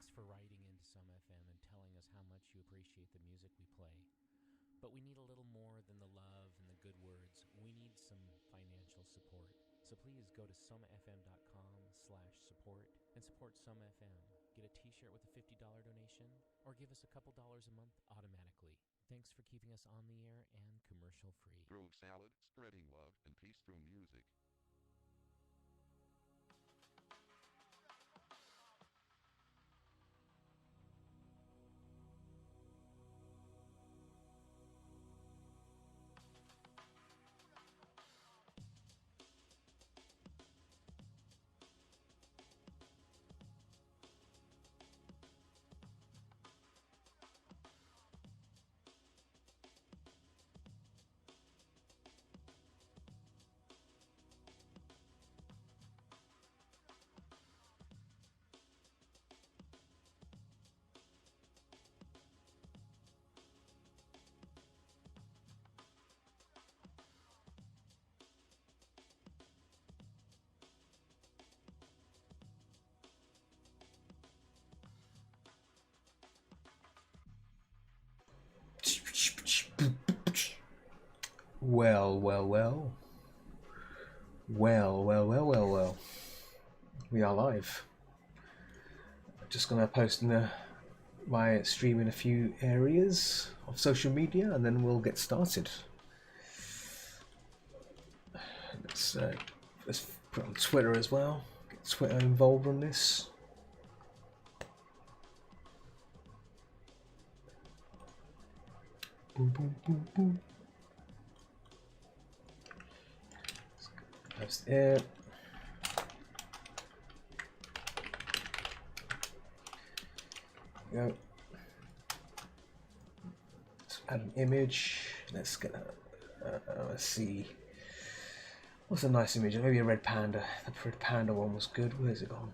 Thanks for writing into some FM and telling us how much you appreciate the music we play. But we need a little more than the love and the good words. We need some financial support. So please go to sumfm.com/support and support Some FM. Get a t-shirt with a $50 donation or give us a couple dollars a month automatically. Thanks for keeping us on the air and commercial free. Grove salad, spreading love and peace through music. Well, well, well. Well, well, well, well, well. We are live. Just gonna post my stream in a few areas of social media, and then we'll get started. Let's put it on Twitter as well. Get Twitter involved on this. Boom, boom, boom, boom. Post it. There we go. Let's add an image. Let's get let's see. What's a nice image? Maybe a red panda. The red panda one was good. Where's it gone?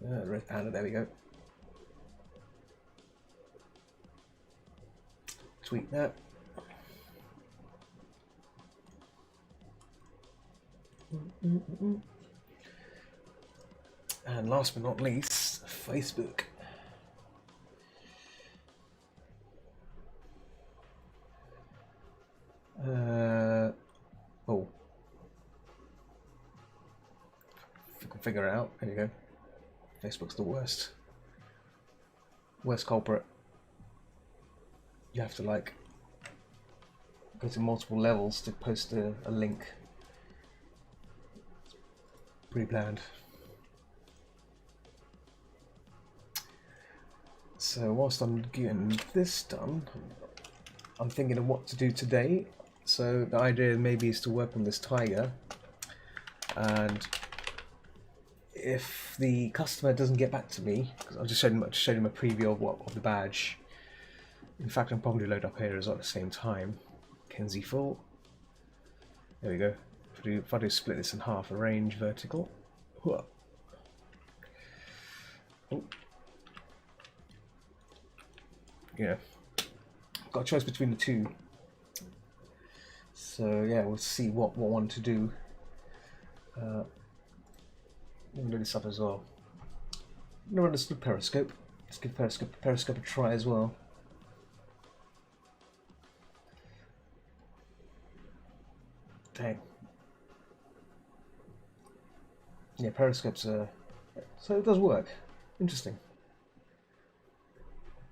Red panda. There we go. Tweet that. And last but not least, Facebook. Oh, if you can figure it out, there you go. Facebook's the worst culprit. You have to like go to multiple levels to post a link. Pretty bland. So whilst I'm getting this done, I'm thinking of what to do today. So the idea maybe is to work on this tiger, and if the customer doesn't get back to me, because I've just showed him a preview of the badge. In fact, I'll probably load up here as well at the same time. Kenzie full. There we go. If I do split this in half, arrange vertical. Oh. Yeah, got a choice between the two. So yeah, we'll see what one to do. We'll do this up as well. I'm gonna run this with Periscope. Let's give Periscope a try as well. Dang. Yeah, Periscope's so it does work. Interesting.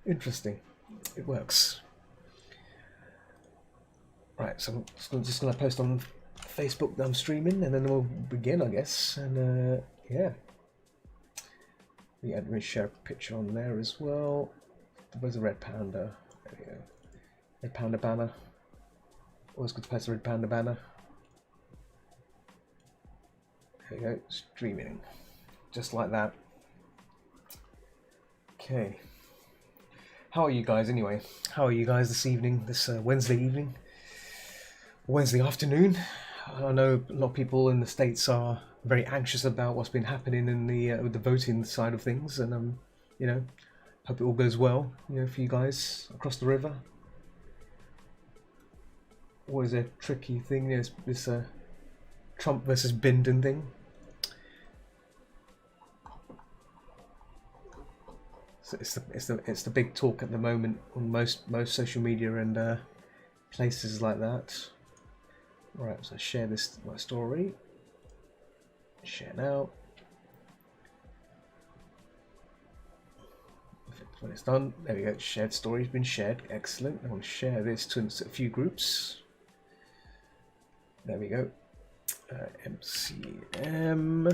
Interesting. It works. Right, so I'm just gonna post on Facebook that I'm streaming, and then we'll begin, I guess. And yeah, let me share a picture on there as well. Where's the red panda? There we go. Red panda banner. Always good to post the red panda banner. There you go, streaming, just like that. Okay. How are you guys anyway? How are you guys this evening, this Wednesday evening? Wednesday afternoon? I know a lot of people in the States are very anxious about what's been happening in the with the voting side of things, and you know, hope it all goes well, you know, for you guys across the river. Always a tricky thing, you know, this Trump versus Biden thing. So it's the big talk at the moment on most social media and places like that. Right, so share my story. Share now. When it's done, there we go. Shared story's been shared. Excellent. I want to share this to a few groups. There we go. MCM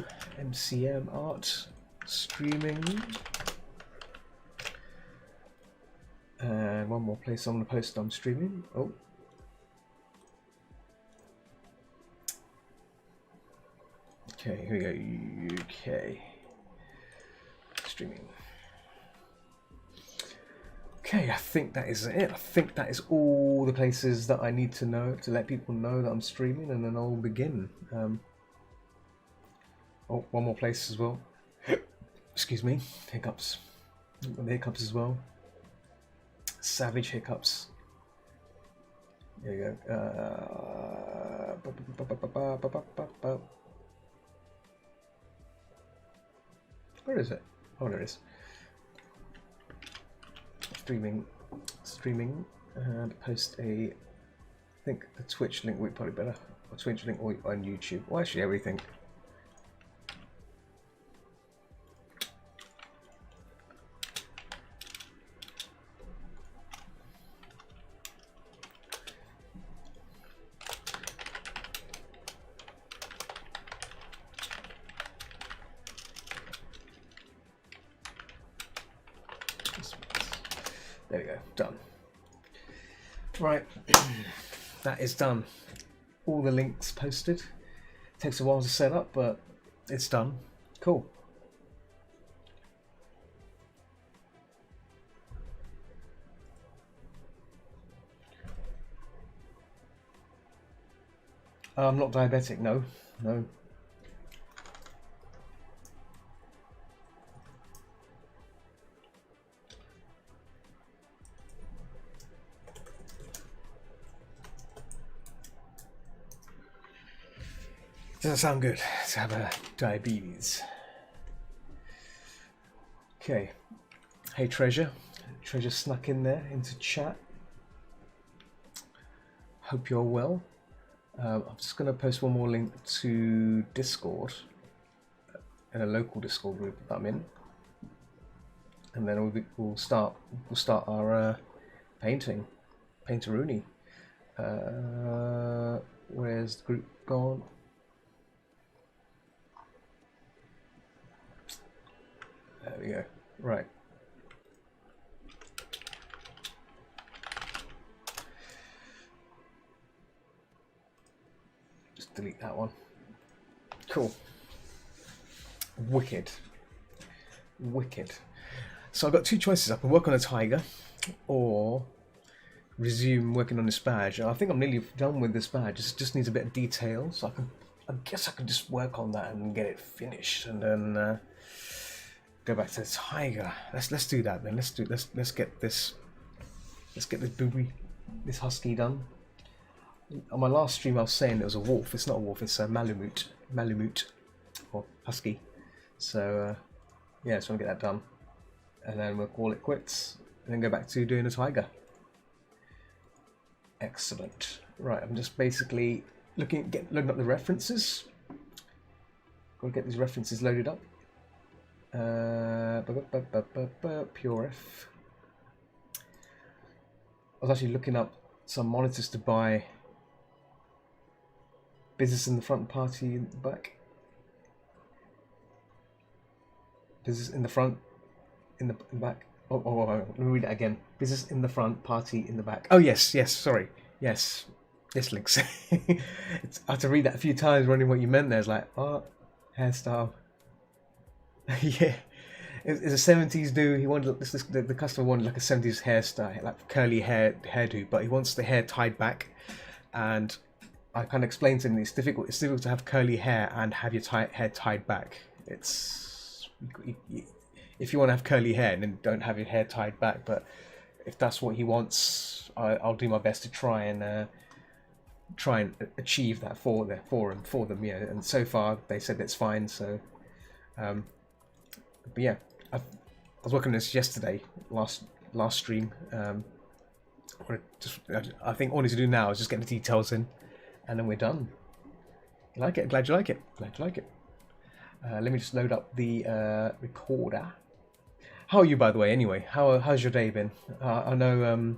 art streaming. And one more place I'm going to post I'm streaming. Oh. Okay, here we go. UK streaming. Okay, I think that is it. I think that is all the places that I need to know to let people know that I'm streaming, and then I'll begin. Oh, one more place as well. Excuse me, hiccups. The hiccups as well. Savage hiccups. There you go. Where is it? Oh, there it is. Streaming, and post I think the Twitch link would probably better. Or Twitch link on YouTube. Well, actually, everything. There we go, done. Right, that is done. All the links posted. Takes a while to set up, but it's done. Cool. I'm not diabetic, no. Doesn't sound good to have diabetes. Okay. Hey Treasure. Treasure snuck in there into chat. Hope you're well. I'm just going to post one more link to Discord, in a local Discord group that I'm in, and then we'll start our painting, painteroonie. Where's the group gone? There we go. Right. Just delete that one. Cool. Wicked. So I've got two choices. I can work on a tiger or resume working on this badge. I think I'm nearly done with this badge. It just needs a bit of detail, so I guess I can just work on that and get it finished, and then go back to the tiger. Let's do that then. Let's get this booby, this husky done. On my last stream I was saying it was a wolf. It's not a wolf, it's a Malamute or husky. So yeah, just want to get that done, and then we'll call it quits and then go back to doing a tiger. Excellent. Right, I'm just basically looking up the references. Got to get these references loaded up. Pure F. I was actually looking up some monitors to buy. Business in the front, party in the back. Business in the front, in the back. Oh, let me read it again. Business in the front, party in the back. Oh yes, sorry. Yes, this links. I had to read that a few times, wondering what you meant there. It's like, art, hairstyle. Yeah, it's a 70s dude. He wanted the customer wanted like a 70s hairstyle, like curly hairdo, but he wants the hair tied back. And I kind of explained to him it's difficult to have curly hair and have your hair tied back. It's if you want to have curly hair, then don't have your hair tied back. But if that's what he wants, I'll do my best to try and achieve that for them. Yeah, and so far they said it's fine. So. But yeah, was working on this yesterday, last stream. I think all I need to do now is just get the details in, and then we're done. You like it? Glad you like it. Glad you like it. Let me just load up the recorder. How are you, by the way? Anyway, how's your day been? I know.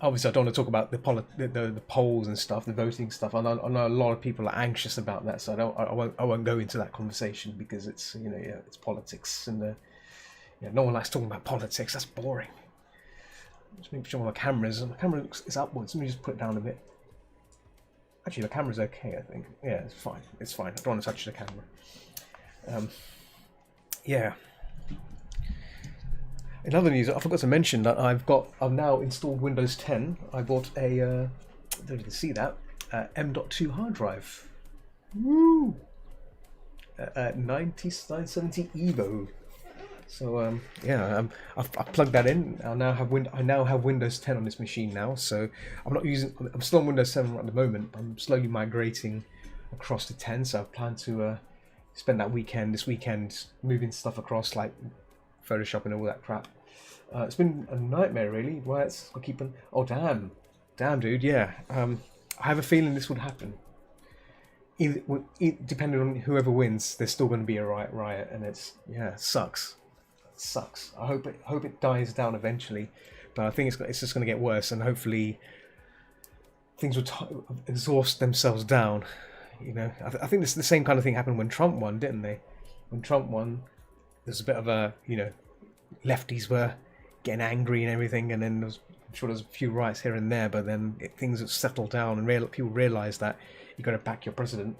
Obviously, I don't want to talk about the polls and stuff, the voting stuff. I know a lot of people are anxious about that, so I won't go into that conversation because it's it's politics, and no one likes talking about politics. That's boring. Just make sure my camera is upwards. Let me just put it down a bit. Actually, the camera's okay, I think. Yeah, it's fine. It's fine. I don't want to touch the camera. Yeah. In other news, I forgot to mention that I've now installed Windows 10. I bought a, I don't know if you can see that, M.2 hard drive. Woo! 970 Evo. So yeah, I've plugged that in. I now have Windows 10 on this machine now. So I'm still on Windows 7 at the moment. I'm slowly migrating across to 10. So I plan to spend this weekend moving stuff across, like Photoshop and all that crap. It's been a nightmare, really. Why it's keeping. Oh damn, dude. Yeah. I have a feeling this would happen. Depending on whoever wins, there's still going to be a riot, and it sucks. I hope it dies down eventually, but I think it's just going to get worse, and hopefully things will exhaust themselves down. I think this the same kind of thing happened when Trump won, didn't they? When Trump won, there's a bit of a lefties were getting angry and everything, and then I'm sure there's a few riots here and there, but then things have settled down, and people realise that you got to back your president.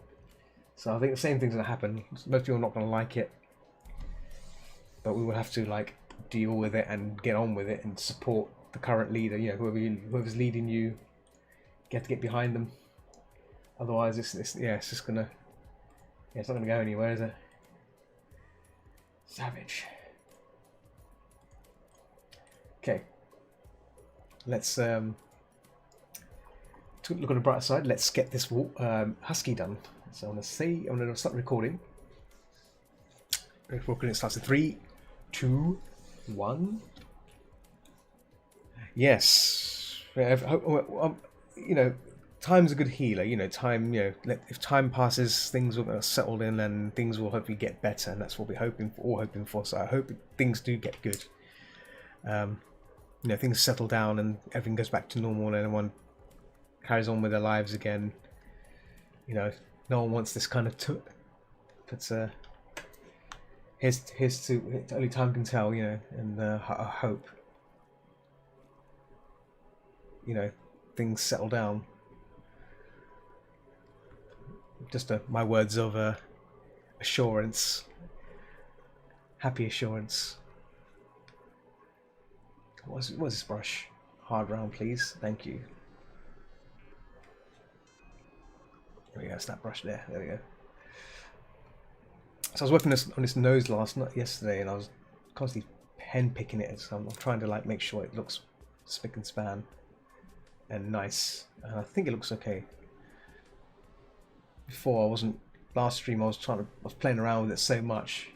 So I think the same thing's going to happen. Most people are not going to like it, but we will have to deal with it and get on with it and support the current leader. Whoever's leading you, you have to get behind them. Otherwise, it's just gonna, it's not gonna go anywhere, is it? Savage. Okay. Let's look on the brighter side. Let's get this husky done. So I'm gonna start recording. Recording starts in 3, 2, 1. Yes. Time's a good healer. Time. If time passes, things will settle in, and things will hopefully get better. And that's what we're hoping for. So I hope things do get good. Things settle down and everything goes back to normal, and everyone carries on with their lives again. No one wants this kind of but here's to only time can tell. And I hope things settle down. Just my words of assurance, happy assurance. What's this brush? Hard round, please. Thank you. There we go. It's that brush there. There we go. So I was working on this nose yesterday, and I was constantly pen picking it. So I'm trying to make sure it looks spick and span and nice. And I think it looks okay. Before last stream I was playing around with it so much.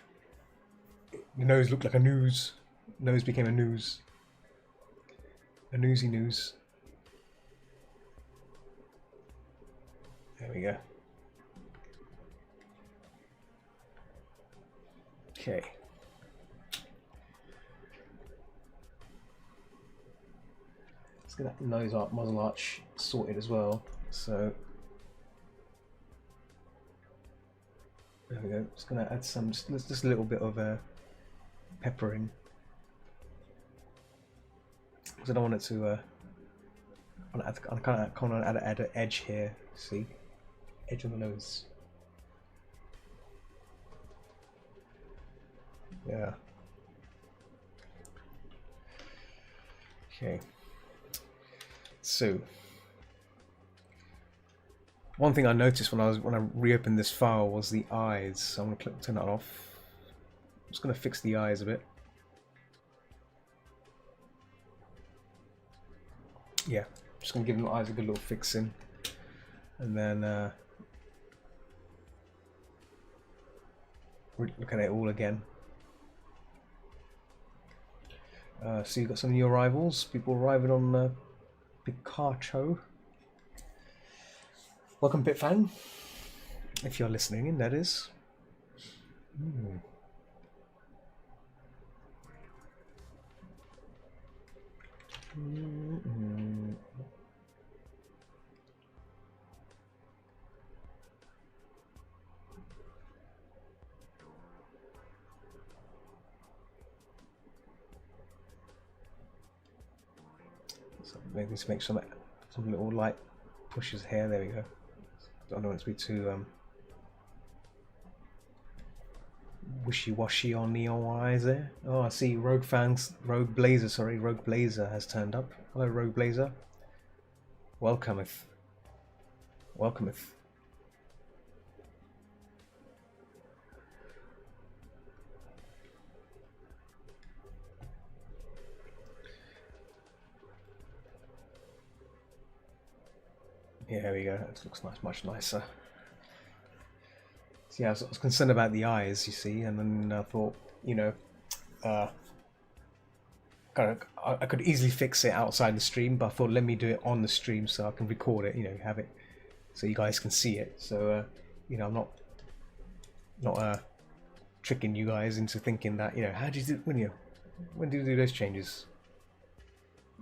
The nose looked like a noose. Nose became a noose. A newsy news. There we go. Okay. Let's get that nose arch, muzzle arch sorted as well. So there we go. Just gonna add just a little bit of pepper in. Because I don't want it to. I kind of add an edge here. See, edge on the nose. Yeah. Okay. So, one thing I noticed when I reopened this file was the eyes. So I'm gonna turn that off. I'm just gonna fix the eyes a bit. Yeah, just gonna give the eyes a good little fixing, and then look at it all again. So you got some new arrivals, people arriving on Picacho. Welcome, Bitfan, if you're listening in, that is. So maybe let's make some little light pushes here. There we go. Don't want it to be too wishy-washy on the old eyes there. Oh, I see Rogue Blazer has turned up. Hello, Rogue Blazer. Welcometh. Yeah, there we go. That looks nice, much nicer. So yeah, I was concerned about the eyes, you see, and then I thought, I could easily fix it outside the stream, but I thought let me do it on the stream so I can record it, have it so you guys can see it. So I'm not tricking you guys into thinking that how do you do when do you do those changes?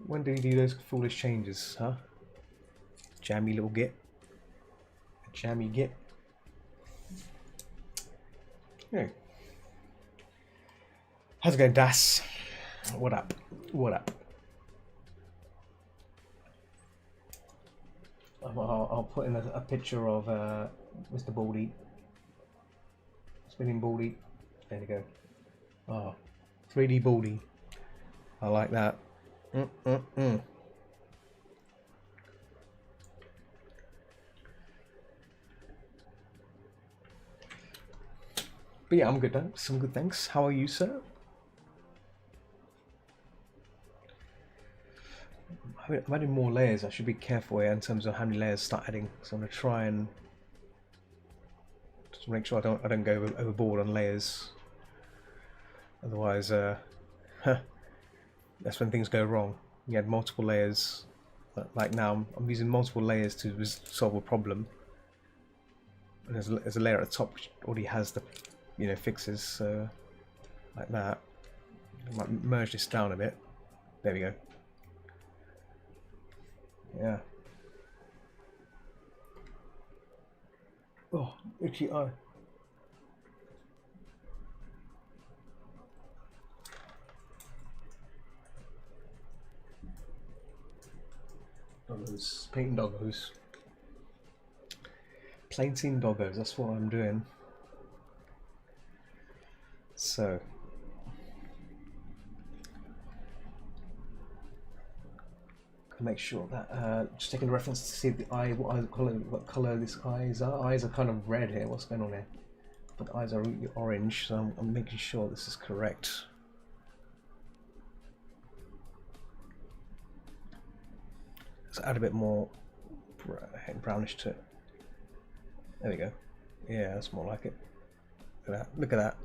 When do you do those foolish changes, huh? Jammy little git. Jammy git. Yeah. How's it going, Das? What up? I'll put in a picture of Mr. Baldy. Spinning Baldy. There you go. Oh, 3D Baldy. I like that. But yeah, I'm good, thanks. How are you, sir? I'm adding more layers. I should be careful here in terms of how many layers start adding. So I'm gonna try and just make sure I don't go overboard on layers. Otherwise, that's when things go wrong. You add multiple layers. Like now, I'm using multiple layers to solve a problem. And there's a layer at the top which already has the fixes, so like that. I might merge this down a bit. There we go. Yeah. Oh, itchy eye. Doggos. Painting doggos. Painting doggos, that's what I'm doing. So make sure that just taking a reference to see the eye, what color these eyes are. Eyes are kind of red here. What's going on here? But the eyes are really orange, so I'm making sure this is correct. Let's add a bit more brownish to it. There we go. Yeah, that's more like it. Look at that. Look at that.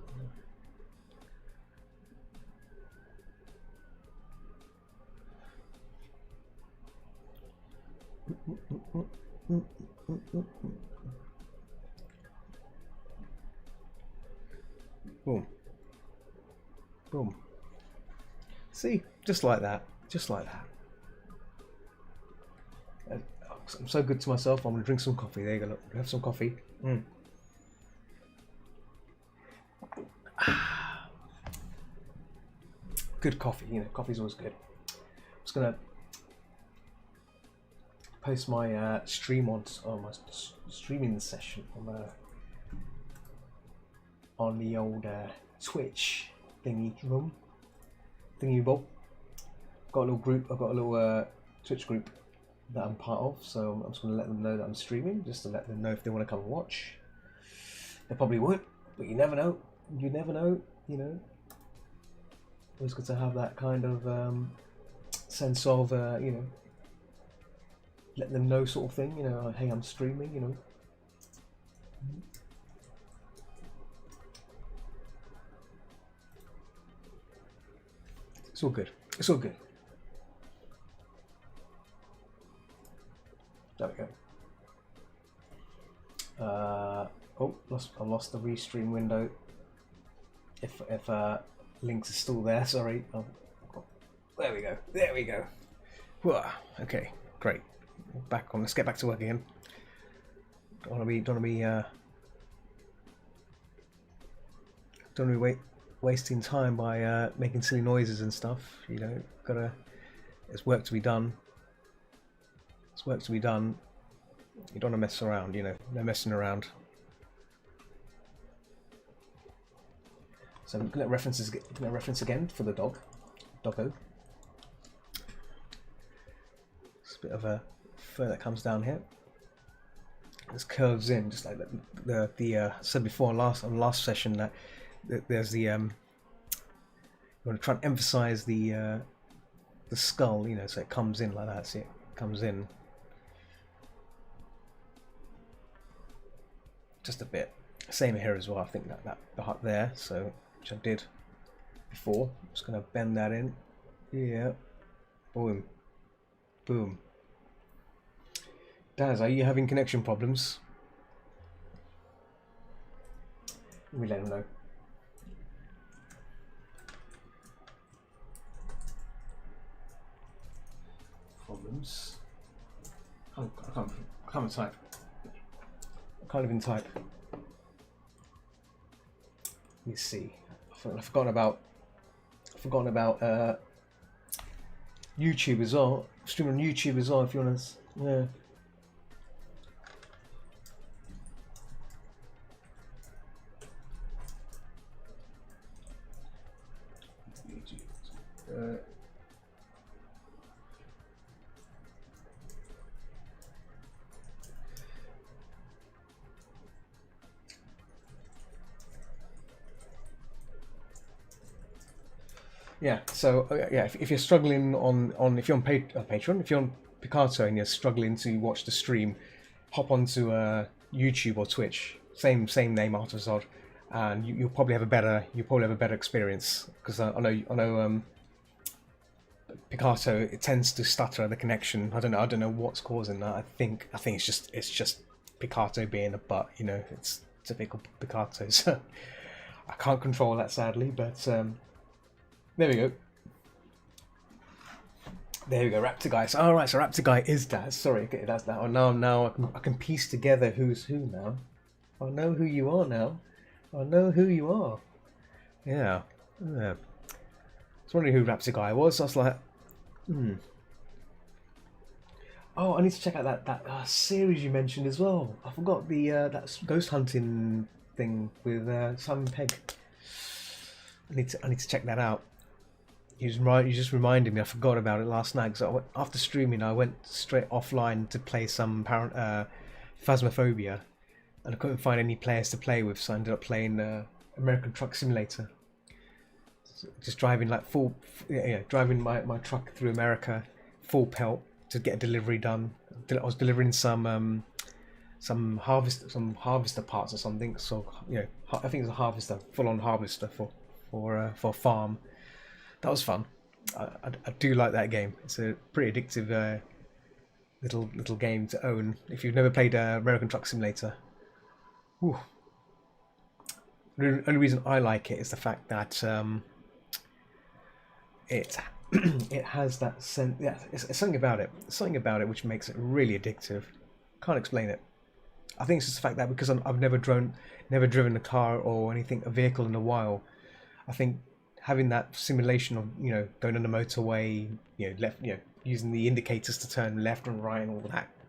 Boom. Boom. See? Just like that. Just like that. I'm so good to myself, I'm going to drink some coffee. There you go, look. Have some coffee. Good coffee, coffee's always good. I'm just going to post my stream my streaming session on the old Twitch thingy bob. Got a little group. I've got a little Twitch group that I'm part of, so I'm just going to let them know that I'm streaming, just to let them know if they want to come and watch. They probably would, but you never know. You never know. Always good to have that kind of sense of let them know sort of thing, hey, I'm streaming, It's all good. It's all good. There we go. Oh, I lost the restream window. If links are still there, sorry. Oh, there we go. There we go. Whoa. Okay, great. Back on. Let's get back to work again. Don't want to be wasting time by making silly noises and stuff. You know, there's work to be done. There's work to be done. You don't want to mess around. You know, no messing around. So I'm looking at reference again for the doggo. It's a bit of a fur that comes down here. This curves in, just like the said before on last session that there's the you want to try and emphasize the skull, you know, so it comes in like that. See, it comes in just a bit. Same here as well. I think that the hut there, so which I did before. I'm just gonna bend that in. Yeah, boom, boom. Daz, are you having connection problems? Let me let him know. Problems. I can't type. I can't even type. Let me see. I've forgotten about YouTube as well. Stream on YouTube as well if you want to. Yeah. Yeah, so yeah, if you're struggling if you're on Patreon, if you're on Picasso and you're struggling to watch the stream, hop onto YouTube or Twitch, same name, Art of Zod, and you'll probably have a better experience, because I know Picasso, it tends to stutter the connection. I don't know what's causing that. I think it's just Picasso being a butt, you know. It's typical Picasso. So I can't control that, sadly, but there we go. There we go, Raptor Guy. So, all right, so Raptor Guy is Daz. Sorry, okay, that's that. Oh, now I can piece together who's who now. I know who you are now. I know who you are. Yeah. I was wondering who Raptor Guy was. I was like, Oh, I need to check out that series you mentioned as well. I forgot the that ghost hunting thing with Simon Pegg. I need to check that out. You just reminded me. I forgot about it last night. So after streaming, I went straight offline to play some Phasmophobia, and I couldn't find any players to play with. So I ended up playing American Truck Simulator. Just driving like driving my truck through America, full pelt to get a delivery done. I was delivering some harvester parts or something. So I think it's a harvester, full-on harvester for a farm. That was fun. I do like that game. It's a pretty addictive little game to own. If you've never played American Truck Simulator, whew. The only reason I like it is the fact that it has that sense. Yeah, it's something about it. Something about it which makes it really addictive. Can't explain it. I think it's just the fact that because I've never driven a car or a vehicle in a while. I think having that simulation of going on the motorway, left, using the indicators to turn left and right and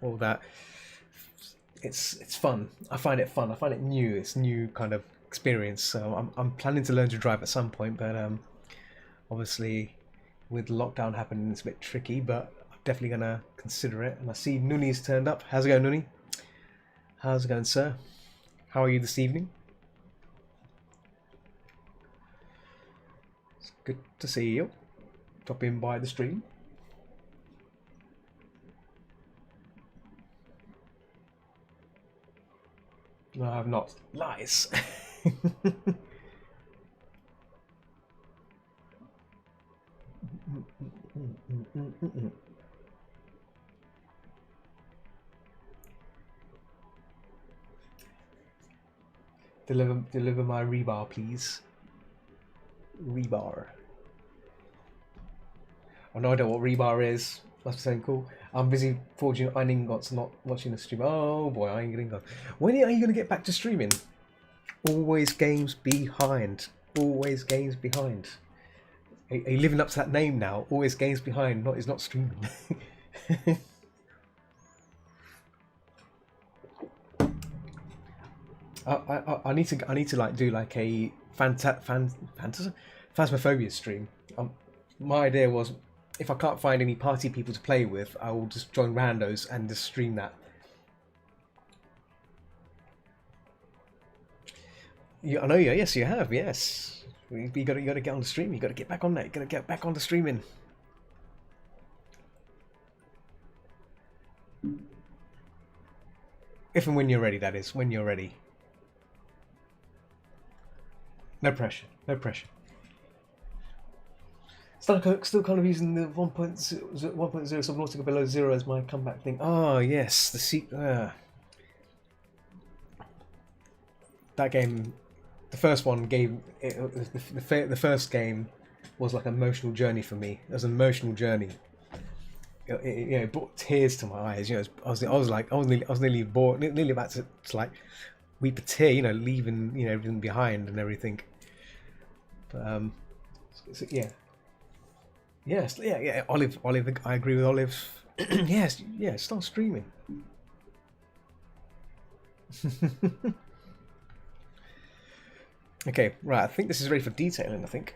all that, it's fun. I find it fun. I find it new. It's new kind of experience. So I'm planning to learn to drive at some point, but obviously with lockdown happening, it's a bit tricky. But I'm definitely gonna consider it. And I see Nuni's turned up. How's it going, Nuni? How's it going, sir? How are you this evening? Good to see you. Drop in by the stream. No, I have not. Lies. Deliver my rebar, please. Rebar. I no idea what rebar is. Must be something cool. I'm busy forging iron ingots, not watching the stream. Oh boy, iron ingots. When are you going to get back to streaming? Always games behind. Always games behind. Are you living up to that name now? Always games behind. Not is not streaming. I need to like do like a phasmophobia stream. My idea was, if I can't find any party people to play with, I will just join randos and just stream that. I know you. Yes, you have. Yes, you got to get on the stream. You got to get back on that. You got to get back on the streaming. If and when you're ready, that is. When you're ready. No pressure. No pressure. Still kind of using the 1.0 Subnautica Below Zero as my comeback thing. Oh yes, that game, the first one gave the first game was like an emotional journey for me. It was an emotional journey. It brought tears to my eyes. I was nearly bored, nearly about to like weep a tear. Leaving everything behind and everything. But yeah. Yes, yeah. Olive. I agree with Olive. Yes, yeah. Start streaming. Okay, right. I think this is ready for detailing. I think.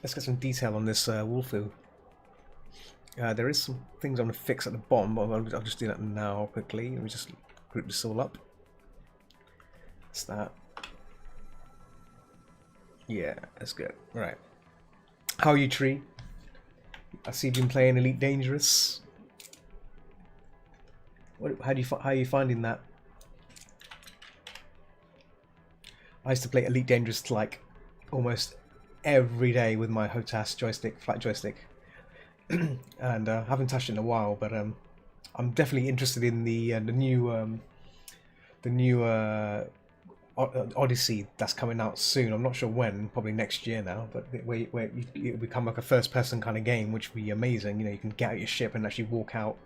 Let's get some detail on this Wolfu. There is some things I'm going to fix at the bottom, but I'll just do that now quickly. Let me just group this all up. That's that. Yeah, that's good. Right. How are you, Tree? I see you've been playing Elite Dangerous. How are you finding that? I used to play Elite Dangerous like almost every day with my HOTAS joystick, flat joystick, and haven't touched it in a while. But I'm definitely interested in the new Odyssey that's coming out soon. I'm not sure when, probably next year now, but where it become like a first-person kind of game, which would be amazing. You can get out your ship and actually walk out.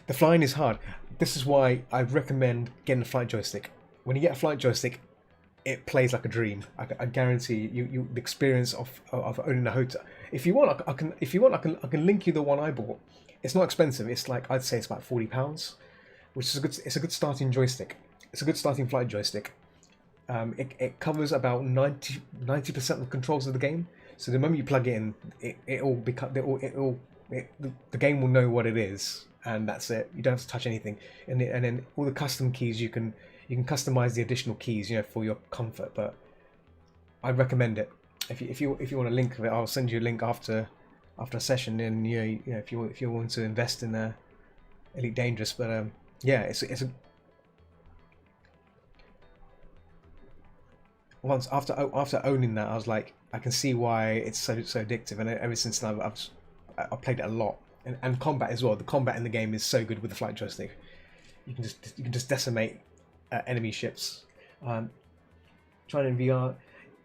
The flying is hard. This is why I recommend getting a flight joystick. When you get a flight joystick, it plays like a dream. I guarantee you the experience of owning a hotel. If you want, I can link you the one I bought. It's not expensive. It's like, I'd say it's about £40. Which is a good starting joystick. It's a good starting flight joystick. It covers about 90% of the controls of the game. So the moment you plug it in, the game will know what it is, and that's it. You don't have to touch anything. And then all the custom keys, you can customize the additional keys, for your comfort. But I recommend it. If you want a link of it, I'll send you a link after a session. And if you want to invest in Elite Dangerous, but yeah, it's a once after owning that, I was like, I can see why it's so addictive, and ever since then I've played it a lot, and combat as well. The combat in the game is so good with the flight joystick. You can just decimate enemy ships. Trying in VR.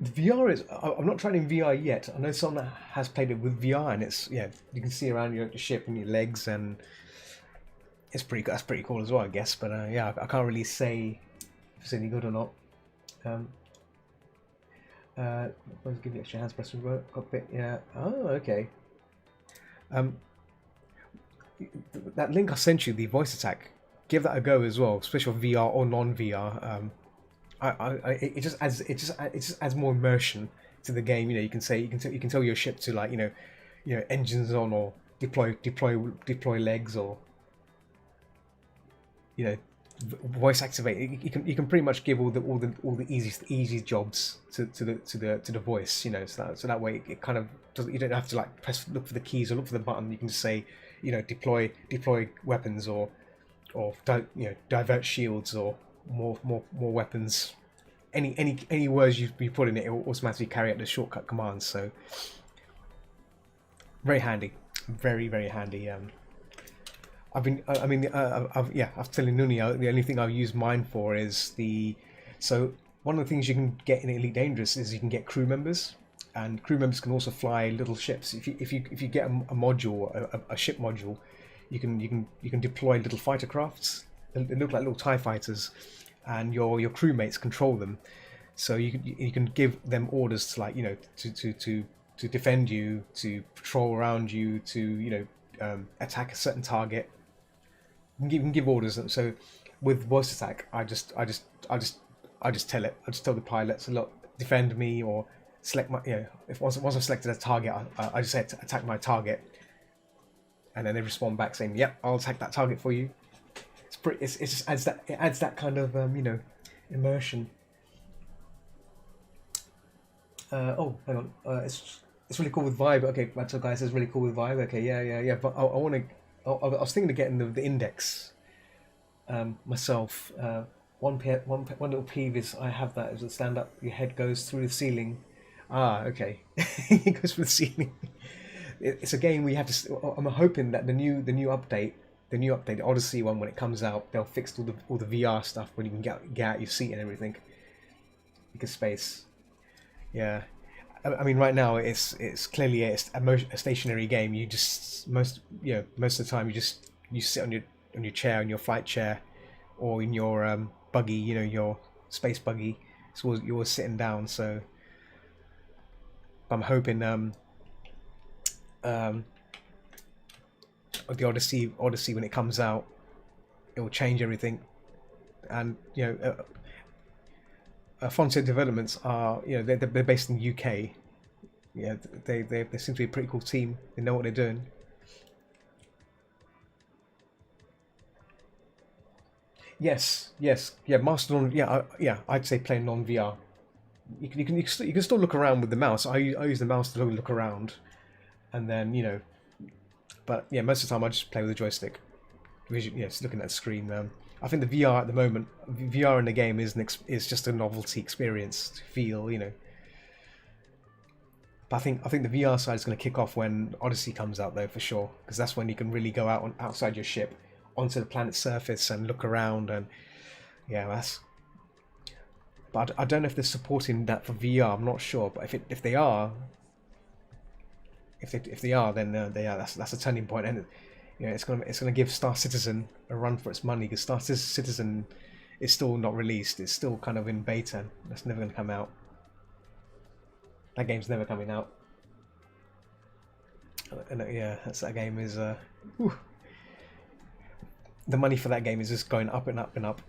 The VR is. I'm not trying in VR yet. I know someone has played it with VR, and it's you can see around your ship and your legs, and that's pretty cool as well, I guess. But yeah, I can't really say if it's any good or not. Let's give you extra hands press remote cockpit. Yeah. Oh, okay. That link I sent you, the voice attack, give that a go as well, especially for VR or non-VR. It just adds more immersion to the game. You can tell your ship to, like, engines on, or deploy legs, or voice activate. You can pretty much give all the easy jobs to the voice. So that way it kind of doesn't. You don't have to like look for the keys or look for the button. You can just say deploy weapons, or divert shields, or more weapons, any words you put in it, it will automatically carry out the shortcut commands. So very handy, very handy. I've telling Nuni, the only thing I've used mine for is one of the things you can get in Elite Dangerous is you can get crew members, and crew members can also fly little ships. If you get a module, a ship module, you can deploy little fighter crafts. They look like little TIE fighters, and your crewmates control them. So you can give them orders to, like, to defend you, to patrol around you, to attack a certain target. You can give orders. So with voice attack, I just tell it. I just tell the pilots, look, defend me, or select my. If once I've selected a target, I just say attack my target, and then they respond back saying, "Yep, I'll attack that target for you." It just adds that kind of immersion. Oh, hang on. It's really cool with Vibe. Okay, so guys, it's really cool with Vibe. Okay, yeah. But I want to. I was thinking of getting the index myself. One little peeve is I have that as a stand up. Your head goes through the ceiling. Okay, it goes through the ceiling. It's a game we have to. I'm hoping that the new update, the Odyssey one, when it comes out, they'll fix all the VR stuff when you can get out your seat and everything. Because space. Yeah. I mean, right now it's clearly a stationary game. You just most of the time you sit on your chair, in your flight chair, or in your buggy, your space buggy. So you're always sitting down. So I'm hoping the Odyssey when it comes out, it will change everything, and Frontier Developments are, they're based in the UK. Yeah, they seem to be a pretty cool team. They know what they're doing. Yes, yeah. Mastodon, yeah. I'd say playing non VR. You can still look around with the mouse. I use the mouse to look around, and then but yeah, most of the time I just play with the joystick. Just looking at the screen. I think the VR at the moment, VR in the game is just a novelty experience to feel, But I think the VR side is going to kick off when Odyssey comes out, though, for sure, because that's when you can really go outside your ship onto the planet's surface and look around, and that's. But I don't know if they're supporting that for VR. I'm not sure, but if they are, then that's a turning point, and it's gonna give Star Citizen a run for its money, because Star Citizen is still not released. It's still kind of in beta. That's never gonna come out. That game's never coming out. And that game is the money for that game is just going up and up and up.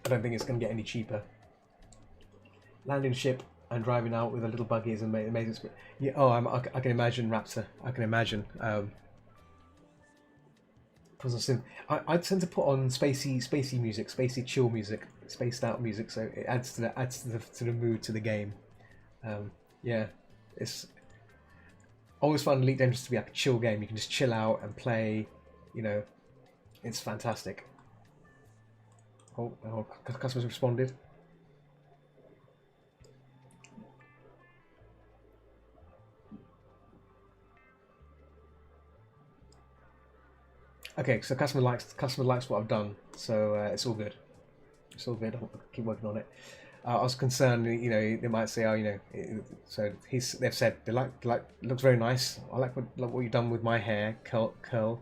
I don't think it's going to get any cheaper. Landing ship and driving out with a little buggy is amazing. Yeah, I can imagine, Raptor. I can imagine. I tend to put on spacey music, spacey chill music, spaced out music, so it adds to the mood to the game. It's always fun. Elite Dangerous to be like a chill game. You can just chill out and play. It's fantastic. Oh, customers responded. Okay, so customer likes what I've done, so it's all good. It's all good. I'll keep working on it. I was concerned, they might say, so they've said they like looks very nice. I like what you've done with my hair, curl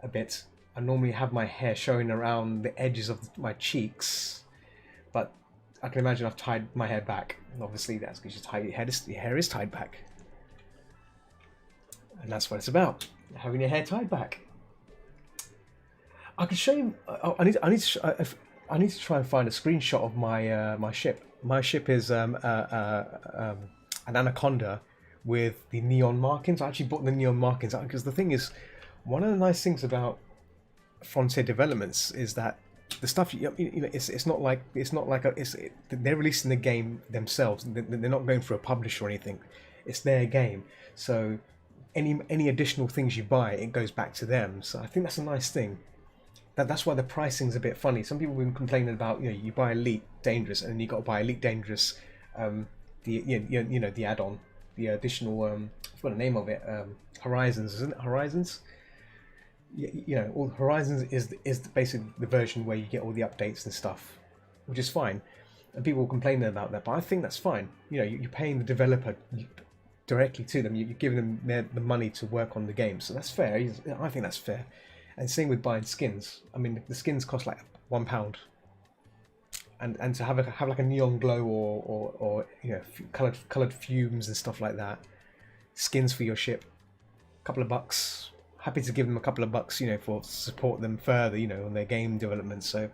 a bit. I normally have my hair showing around the edges of my cheeks, but I can imagine I've tied my hair back. And obviously, that's because your hair is tied back, and that's what it's about: having your hair tied back. I can show you. I need to try and find a screenshot of my ship. My ship is an Anaconda with the neon markings. I actually bought the neon markings out because the thing is, one of the nice things about Frontier Developments is that the stuff it's not like they're releasing the game themselves. They're not going for a publisher or anything. It's their game, so any additional things you buy, it goes back to them. So I think that's a nice thing. that's why the pricing's a bit funny. Some people have been complaining about, you buy Elite Dangerous and then you got to buy Elite Dangerous, the add-on, the additional, I forgot the name of it, Horizons, isn't it? Horizons. All Horizons is basically the version where you get all the updates and stuff, which is fine. And people complaining about that, but I think that's fine. You're paying the developer directly to them. You're giving them the money to work on the game, so that's fair. I think that's fair. And same with buying skins. I mean, the skins cost like £1, and to have like a neon glow or colored fumes and stuff like that, skins for your ship, a couple of bucks. Happy to give them a couple of bucks, for support them further, on their game development. So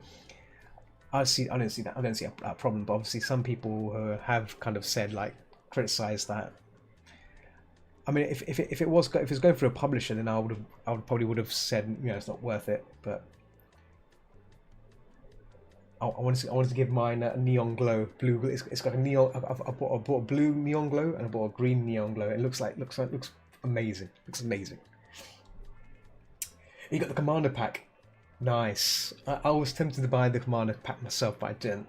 I don't see a problem. But obviously, some people who have kind of said, like, criticize that. I mean, if it was going for a publisher, then I would have said, it's not worth it. But I wanted to give mine a neon glow, blue. It's got a neon. I bought a blue neon glow and I bought a green neon glow. It looks amazing. Looks amazing. You got the commander pack. Nice. I was tempted to buy the commander pack myself, but I didn't.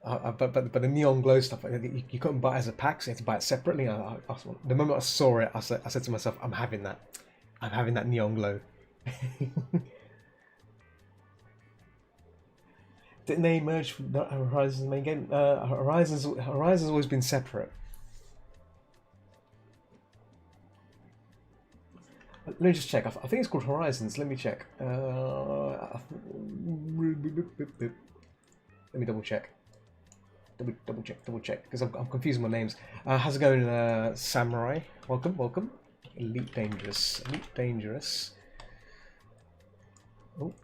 But the neon glow stuff, you couldn't buy it as a pack, so you had to buy it separately. The moment I saw it, I said to myself, I'm having that. I'm having that neon glow. Didn't they merge Horizon's main game? Horizon's always been separate. Let me just check. I think it's called Horizons. Let me check. Let me double check. Double check, because I'm confusing my names. How's it going, Samurai? Welcome. Elite Dangerous. Oh.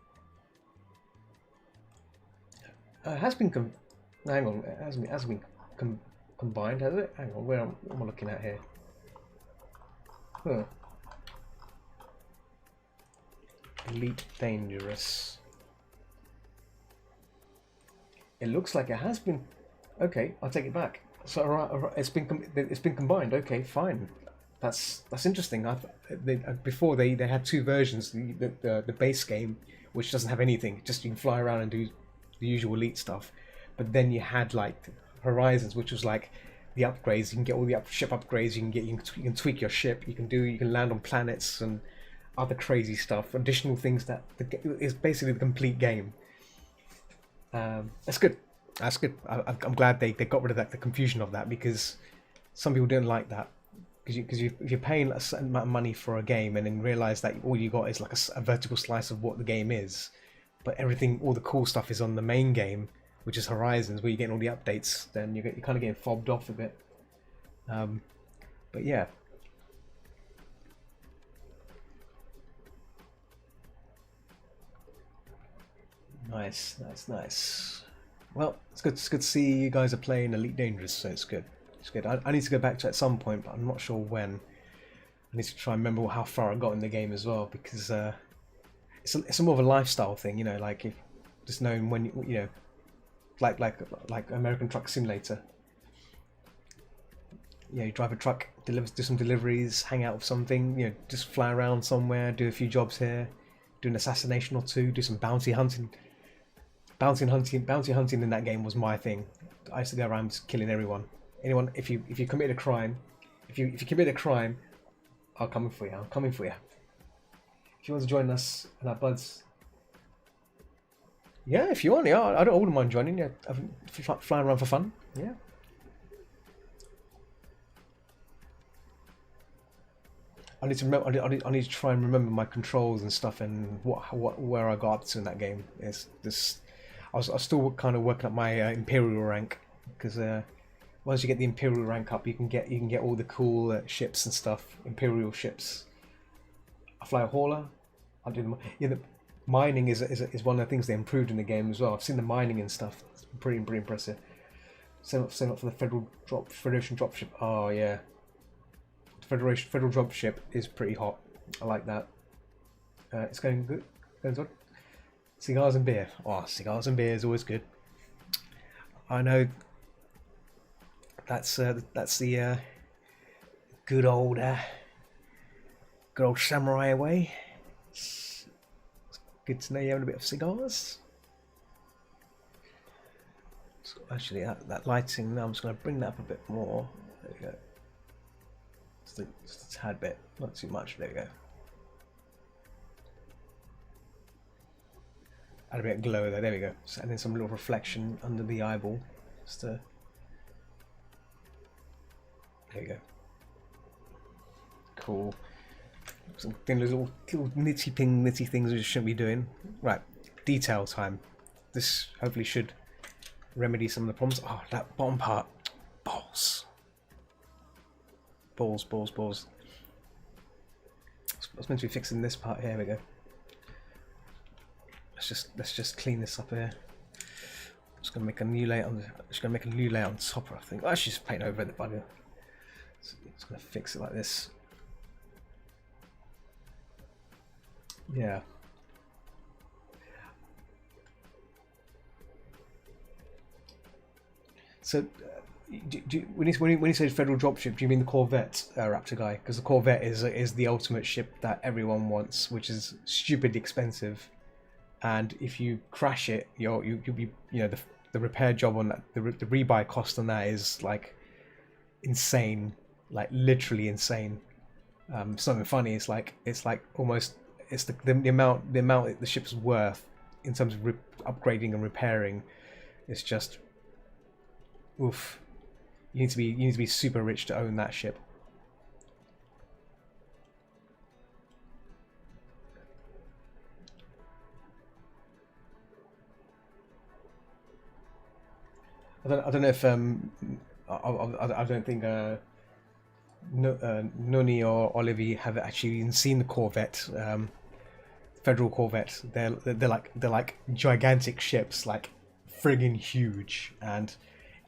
It has been hang on. It has been combined, has it? Hang on. Where am I looking at here? Huh. Elite Dangerous. It looks like it has been. Okay, I'll take it back. So it's been combined. Okay, fine. That's interesting. Before they had two versions. The base game, which doesn't have anything, just you can fly around and do the usual Elite stuff. But then you had like Horizons, which was like the upgrades. You can get all the ship upgrades. You can tweak your ship. You can land on planets and other crazy stuff. Additional things that is basically the complete game. That's good. I'm glad they got rid of the confusion of that, because some people didn't like that. Because if you're paying a certain amount of money for a game and then realize that all you got is like a vertical slice of what the game is, but all the cool stuff is on the main game, which is Horizons, where you're getting all the updates, then you're kind of getting fobbed off a bit. But yeah. Nice. Well, it's good to see you guys are playing Elite Dangerous, so it's good. I need to go back to it at some point, but I'm not sure when. I need to try and remember how far I got in the game as well, because it's more of a lifestyle thing, like if just knowing when like American Truck Simulator. You drive a truck, do some deliveries, hang out with something, just fly around somewhere, do a few jobs here, do an assassination or two, do some bounty hunting. Bounty hunting in that game was my thing. I used to go around just killing everyone. If you commit a crime, if you commit a crime, I'll come for you. If you want to join us and our buds, yeah. If you want, yeah, I wouldn't mind joining. Yeah, flying around for fun. Yeah. I need to remember. I need to try and remember my controls and stuff and where I got up to in that game. It's this. I was still kind of working up my Imperial rank, because once you get the Imperial rank up, you can get all the cool ships and stuff. Imperial ships. I fly a hauler. I do them. Yeah, the mining is one of the things they improved in the game as well. I've seen the mining and stuff. It's pretty impressive. Same up for the Federation dropship. Oh yeah. Federal dropship is pretty hot. I like that. It's going good. Going on. Cigars and beer. Oh, cigars and beer is always good. I know. That's the good old samurai way. Good to know you're having a bit of cigars. So actually, that lighting, now I'm just going to bring that up a bit more. There we go. Just a tad bit, not too much. There we go. Add a bit of glow there. There we go. So, and then some little reflection under the eyeball. Just to... There you go. Cool. Some little nitty things we shouldn't be doing. Right, detail time. This hopefully should remedy some of the problems. Oh, that bottom part. Balls. Balls. I was meant to be fixing this part. Here we go. Let's just clean this up here. I'm just gonna make a new layer on. Just gonna make a new layer on top. I think. I should just paint over the bugger. So I'm just gonna fix it like this. Yeah. So, when you say federal dropship, do you mean the Corvette, Raptor guy? Because the Corvette is the ultimate ship that everyone wants, which is stupidly expensive, and if you crash it, you'll be the repair job on that, the rebuy cost on that is like insane, like literally insane. Something funny. It's like almost it's the amount the ship's worth in terms of upgrading and repairing. It's just oof. You need to be super rich to own that ship. I don't know if I don't think Noni or Olivier have actually even seen the Corvette, Federal Corvette. They're like gigantic ships, like friggin' huge, and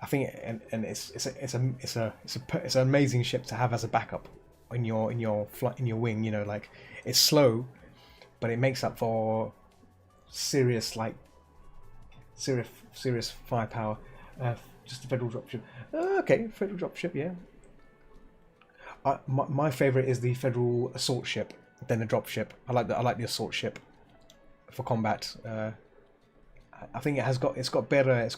I think it's an amazing ship to have as a backup in your wing. You know, like it's slow, but it makes up for serious firepower. Just a federal dropship. Okay, federal dropship, yeah. My favorite is the federal assault ship, then the dropship. I like the assault ship for combat. I think it's got better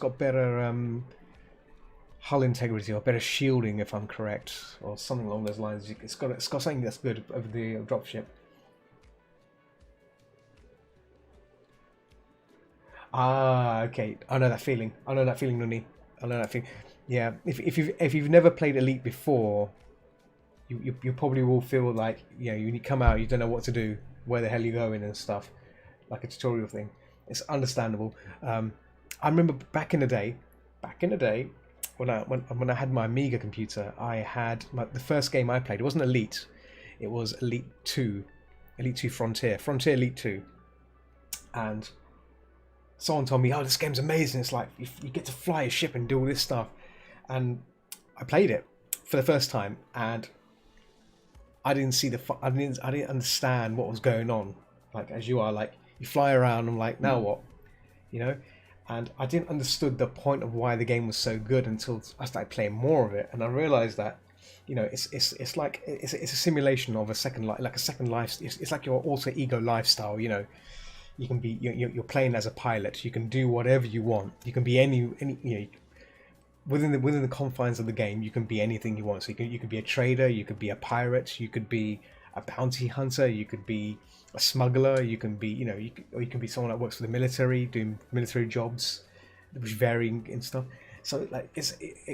hull integrity or better shielding, if I'm correct, or something along those lines. It's got something that's good over the dropship. Ah, okay. I know that feeling, Nuni. I know that feeling. Yeah. If you've never played Elite before, you probably will feel like you come out, you don't know what to do, where the hell you going and stuff, like a tutorial thing. It's understandable. I remember back in the day, when I had my Amiga computer, I had the first game I played. It wasn't Elite, it was Elite 2 Frontier Elite 2, and someone told me, "Oh, this game's amazing. It's like you get to fly a ship and do all this stuff." And I played it for the first time, and I didn't understand what was going on. Like, as you are, like, you fly around. I'm like, now what? And I didn't understood the point of why the game was so good until I started playing more of it, and I realized that it's like it's a simulation of a second life, like a second life. It's like your alter ego lifestyle. You can be you're playing as a pilot. You can do whatever you want. You can be any within the confines of the game. You can be anything you want. So you could be a trader. You could be a pirate. You could be a bounty hunter. You could be a smuggler. You can be you can be someone that works for the military, doing military jobs, which varying and stuff. So like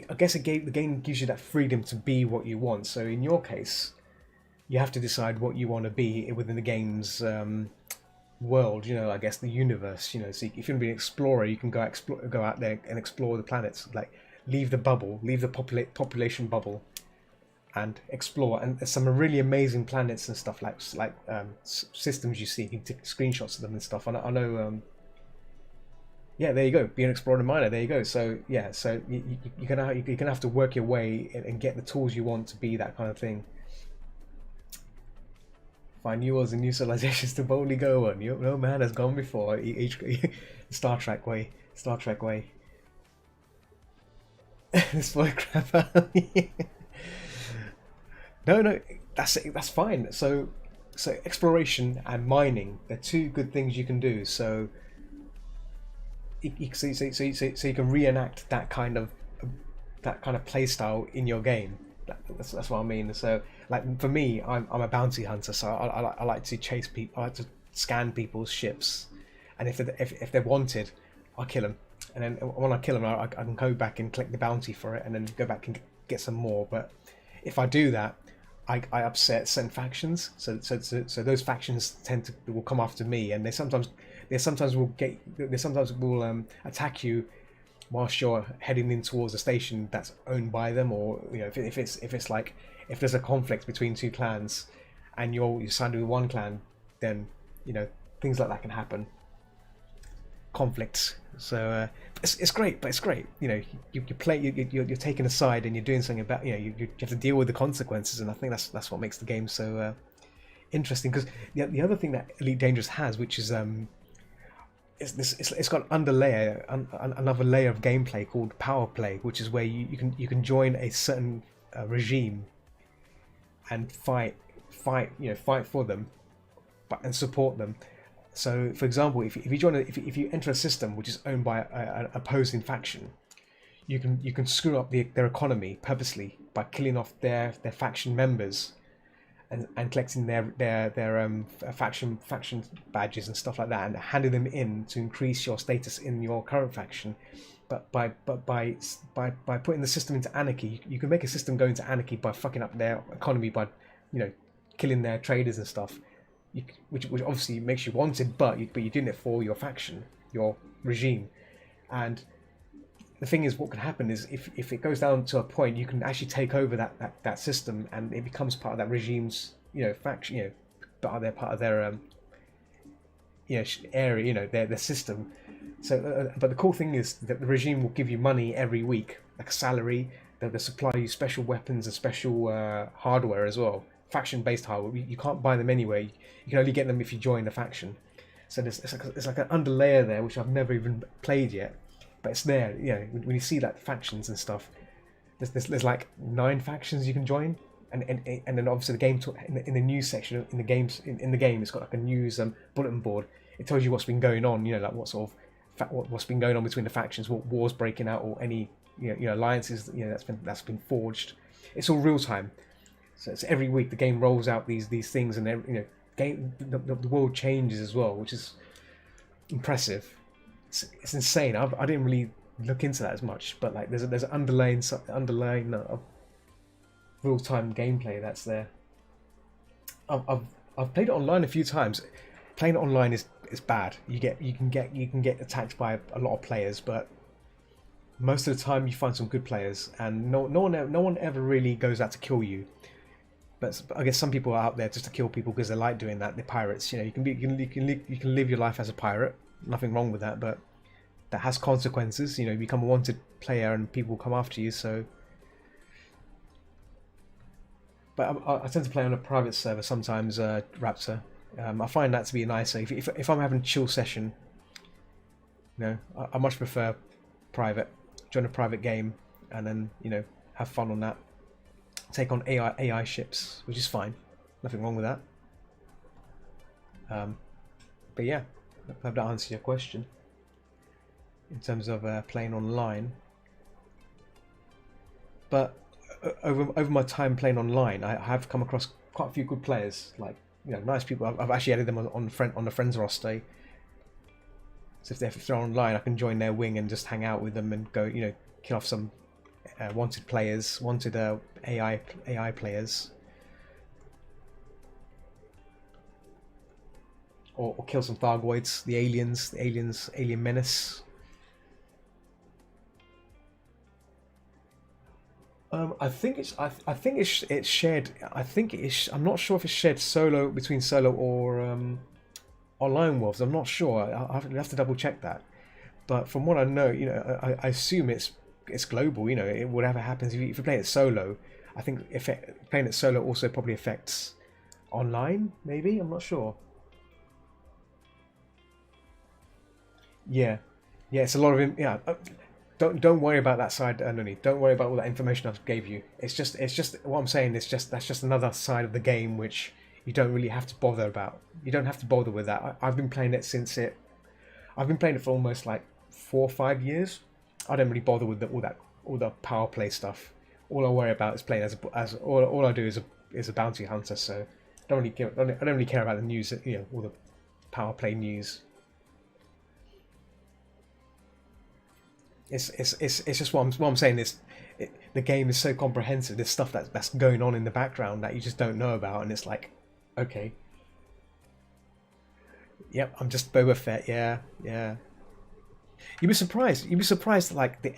I guess the game gives you that freedom to be what you want. So in your case, you have to decide what you want to be within the game's world, I guess the universe, so if you're gonna be an explorer, you can go out there and explore the planets, like leave the population bubble and explore. And there's some really amazing planets and stuff, like systems you see. You can take screenshots of them and stuff. I know yeah, there you go, be an explorer miner, there you go. So yeah, so you're gonna have to work your way and get the tools you want to be that kind of thing. Find new worlds and new civilizations to boldly go on. No man has gone before. Star Trek way. This boy crap out. No, that's fine. So So exploration and mining, they're two good things you can do. So so you can reenact that kind of play style in your game. That's what I mean. So like for me, I'm a bounty hunter, so I like to chase people. I like to scan people's ships, and if they're wanted, I'll kill them. And then when I kill them, I can go back and collect the bounty for it, and then go back and get some more. But if I do that, I upset certain factions. So those factions will come after me, and they sometimes will attack you whilst you're heading in towards a station that's owned by them, or if it's like if there's a conflict between two clans, and you're signed with one clan, then things like that can happen. Conflicts. So it's great, but it's great. You play. You're taking a side, and you're doing something about. You have to deal with the consequences, and I think that's what makes the game so interesting. Because the other thing that Elite Dangerous has, which is it's got another layer of gameplay called power play, which is where you can join a certain regime and fight for them, and support them. So, for example, if you enter a system which is owned by an opposing faction, you can screw up their economy purposely by killing off their faction members, and collecting their faction badges and stuff like that, and handing them in to increase your status in your current faction. But by putting the system into anarchy, you can make a system go into anarchy by fucking up their economy by killing their traders and stuff. Which obviously makes you wanted, but you're doing it for your faction, your regime. And the thing is, what can happen is if it goes down to a point, you can actually take over that system, and it becomes part of that regime's faction, part of their area, their system. So, but the cool thing is that the regime will give you money every week, like a salary. They'll supply you special weapons and special hardware as well. Faction-based hardware. You can't buy them anyway. You can only get them if you join a faction. So it's like an underlayer there, which I've never even played yet, but it's there. When you see like factions and stuff, there's like 9 factions you can join, and then obviously the game in the news section in the game, it's got like a news bulletin board. It tells you what's been going on. Like what sort of what's been going on between the factions, what wars breaking out, or any alliances that's been forged. It's all real time. So it's every week the game rolls out these things, and the world changes as well, which is impressive. It's insane. I didn't really look into that as much, but like there's an underlying real time gameplay that's there. I've played it online a few times. Playing it online is bad. You can get attacked by a lot of players, but most of the time you find some good players, and no one ever really goes out to kill you. But I guess some people are out there just to kill people because they like doing that. They're pirates. You can live your life as a pirate. Nothing wrong with that, but that has consequences. You become a wanted player, and people come after you. So, but I tend to play on a private server sometimes. Raptor. I find that to be nicer. If I'm having a chill session, I much prefer private. Join a private game, and then have fun on that. Take on AI ships, which is fine. Nothing wrong with that. But yeah, I hope that answers your question. In terms of playing online. But over my time playing online, I have come across quite a few good players. Like nice people. I've actually added them on the friends roster. So if they're online, I can join their wing and just hang out with them and go kill off some wanted players, wanted AI players, or kill some Thargoids, the alien menace. I think it's shared. I'm not sure if it's shared solo between solo or online wolves. I'm not sure. I'll have to double check that. But from what I know, I assume it's global. Whatever happens if you play it solo, I think playing it solo also probably affects online. Maybe, I'm not sure. Yeah, it's a lot of Don't worry about that side, Nuni. Don't worry about all that information I gave you. It's just what I'm saying. That's just another side of the game which you don't really have to bother about. You don't have to bother with that. I've been playing it since it. I've been playing it for almost like 4 or 5 years. I don't really bother with all the power play stuff. All I worry about is playing as all I do is a bounty hunter. So I don't really care about the news. All the power play news. It's just what I'm saying is the game is so comprehensive. There's stuff that's going on in the background that you just don't know about, and it's like, okay, yep, I'm just Boba Fett. Yeah. You'd be surprised. Like the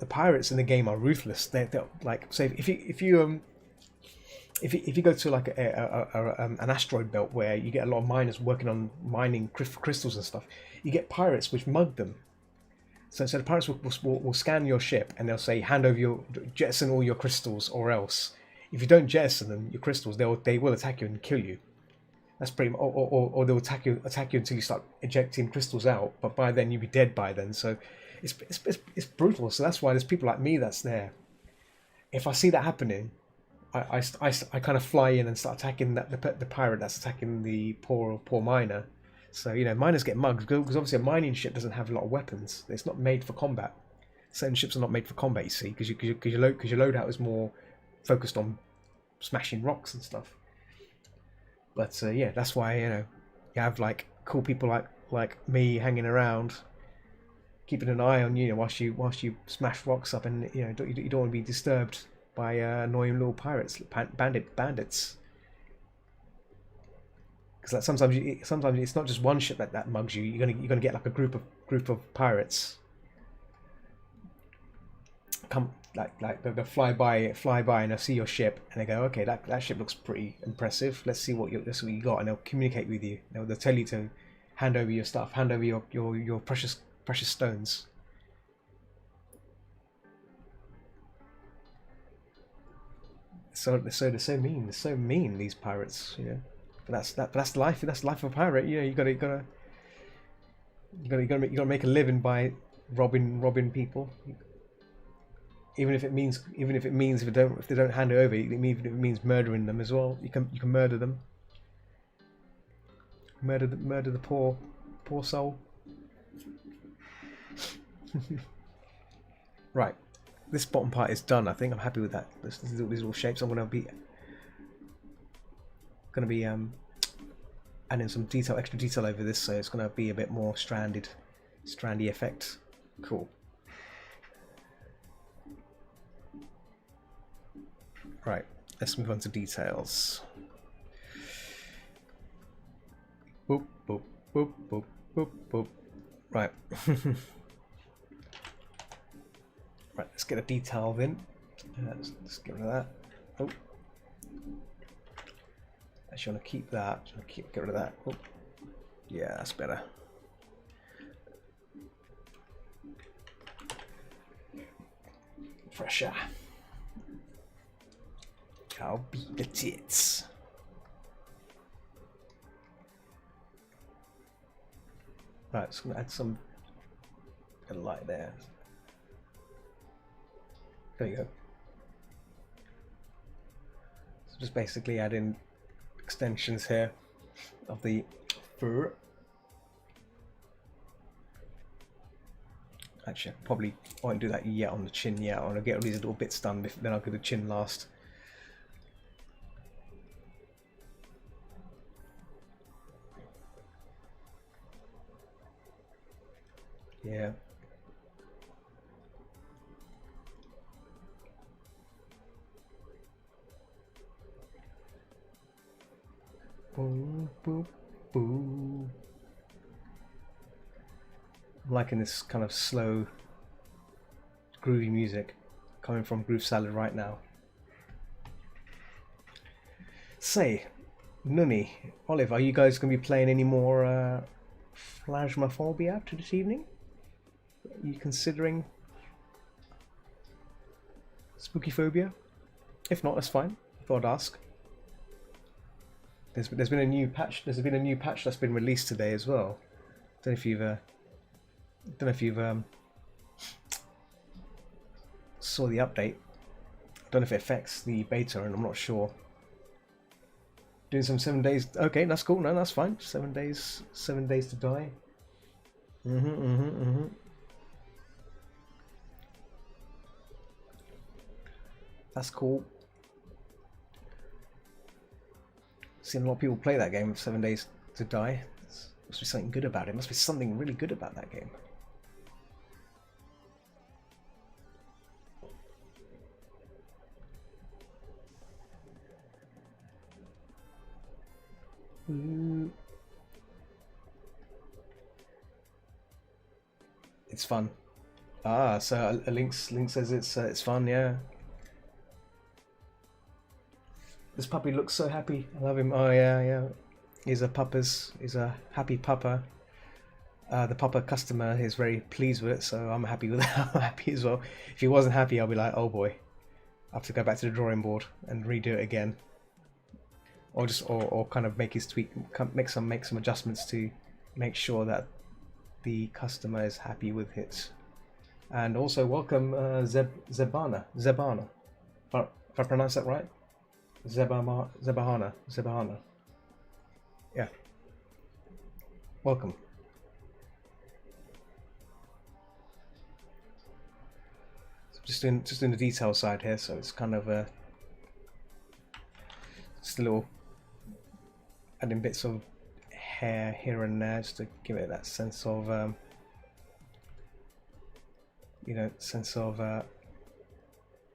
pirates in the game are ruthless. They're like, so if you go to like an asteroid belt where you get a lot of miners working on mining crystals and stuff, you get pirates which mug them. So the pirates will scan your ship and they'll say, jettison all your crystals, or else. If you don't jettison them, your crystals, they will attack you and kill you. That's pretty much, or they'll attack you until you start ejecting crystals out. But by then you'll be dead by then. So it's brutal. So that's why there's people like me that's there. If I see that happening, I kind of fly in and start attacking the pirate that's attacking the poor miner. So miners get mugged because obviously a mining ship doesn't have a lot of weapons. It's not made for combat. Certain ships are not made for combat, you see, because your loadout is more focused on smashing rocks and stuff. But yeah, that's why you have like cool people like me hanging around, keeping an eye on you whilst you smash rocks up, and you don't want to be disturbed by annoying little pirates, bandits. Because like sometimes it's not just one ship that mugs you. You're gonna get like a group of pirates come like they'll fly by and they'll see your ship and they go, okay, that ship looks pretty impressive. Let's see what you got, and they'll communicate with you. They'll tell you to hand over your stuff, hand over your precious stones. So they're so mean. They're so mean, these pirates, But that's life. That's the life of a pirate. You gotta make a living by robbing people. Even if it means if they don't hand it over, it means murdering them as well. You can murder them. Murder the poor soul. Right. This bottom part is done. I think I'm happy with that. These little shapes. I'm gonna be adding some extra detail over this, so it's gonna be a bit more strandy effect. Cool. Right. Let's move on to details. Boop boop boop boop boop boop. Right. Right, let's get a detail in. Let's get rid of that. Oh. Actually, I want to keep that. Get rid of that. Oh. Yeah, that's better. Fresher. I'll beat the tits. Right, just gonna add some light there. There you go. So just basically add in extensions here of the fur. Actually, I probably won't do that yet on the chin yet. I want to get all these little bits done, then I'll do the chin last. Yeah. Boop, boop, boop. I'm liking this kind of slow, groovy music coming from Groove Salad right now. Say, Nunny, Olive, are you guys going to be playing any more Phasmophobia after this evening? Are you considering Spooky Phobia? If not, that's fine. I thought I'd ask. There's been a new patch. There's been a new patch that's been released today as well. Don't know if you've saw the update. Don't know if it affects the beta, and I'm not sure. Doing some 7 days. Okay, that's cool. No, that's fine. 7 days. 7 days to die. That's cool. Seen a lot of people play that game, 7 days to die. Must be something good about it. Must be something really good about that game. It's fun. Ah, so a link says it's fun. Yeah. This puppy looks so happy. I love him. Oh yeah. He's a happy pupper. The pupper customer is very pleased with it, so I'm happy with that. I'm happy as well. If he wasn't happy, I'll be like, oh boy, I have to go back to the drawing board and redo it again, or just or kind of make some adjustments to make sure that the customer is happy with it. And also welcome Zebana. If I pronounce that right, Zebahana. Yeah. Welcome. So just in the detail side here, so it's kind of just a little adding bits of hair here and there just to give it that sense of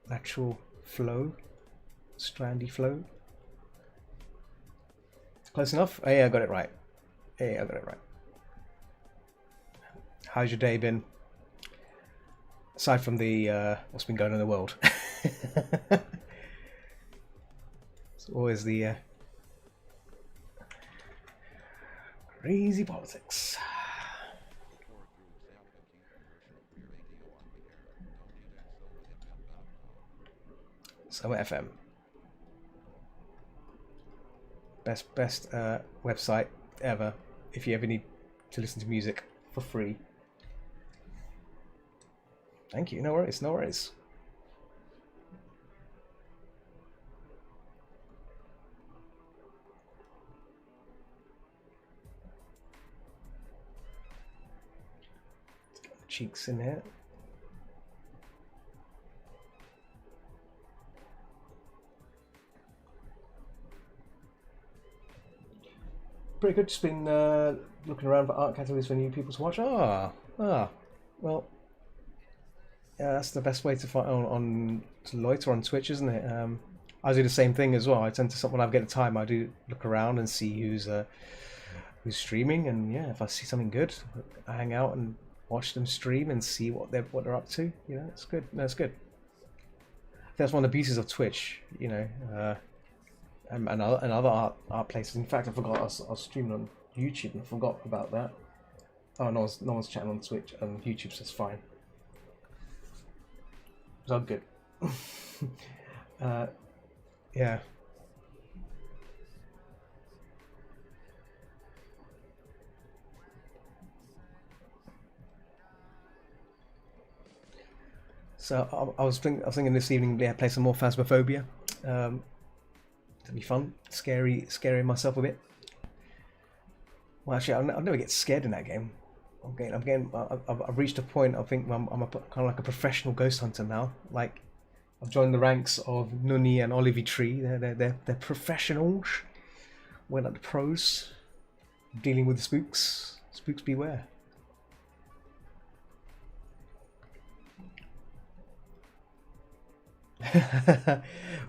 natural flow, strandy flow. Close enough? Oh yeah, I got it right. Yeah, I got it right. How's your day been? Aside from the what's been going on in the world. It's always the crazy politics. So FM. Best website ever if you ever need to listen to music for free. Thank you. No worries. Cheeks in here. Pretty good. Just been looking around for art categories for new people to watch. Well, yeah, that's the best way to find to loiter on Twitch, isn't it? I do the same thing as well. I tend to, when I get the time, I do look around and see who's streaming, and yeah, if I see something good, I hang out and watch them stream and see what they're up to. You know, it's good. No, it's good. That's one of the beauties of Twitch, you know, and other art places. In fact, I forgot I was streaming on YouTube and I forgot about that. Oh, no one's chatting on Twitch and YouTube, so it's fine. It's all good. Yeah. So I was thinking this evening, yeah, play some more Phasmophobia. That'd be fun. Scary myself a bit. Well, actually, I'll never get scared in that game. I've reached a point. I think I'm kind of like a professional ghost hunter now. Like, I've joined the ranks of Nuni and Olivie Tree. They're professionals. We're like the pros, dealing with the spooks. Spooks beware.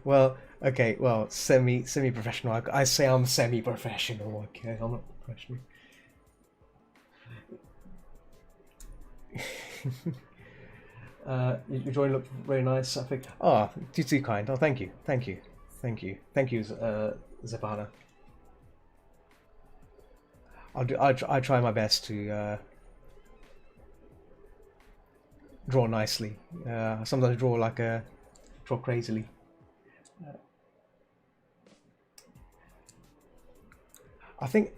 Well, okay, well, semi-professional. I say I'm semi-professional. Okay, I'm not professional. Your drawing looked very nice, I think. Oh, you're too kind. Oh, thank you, Zabana. I try my best to draw nicely. Sometimes draw crazily. I think,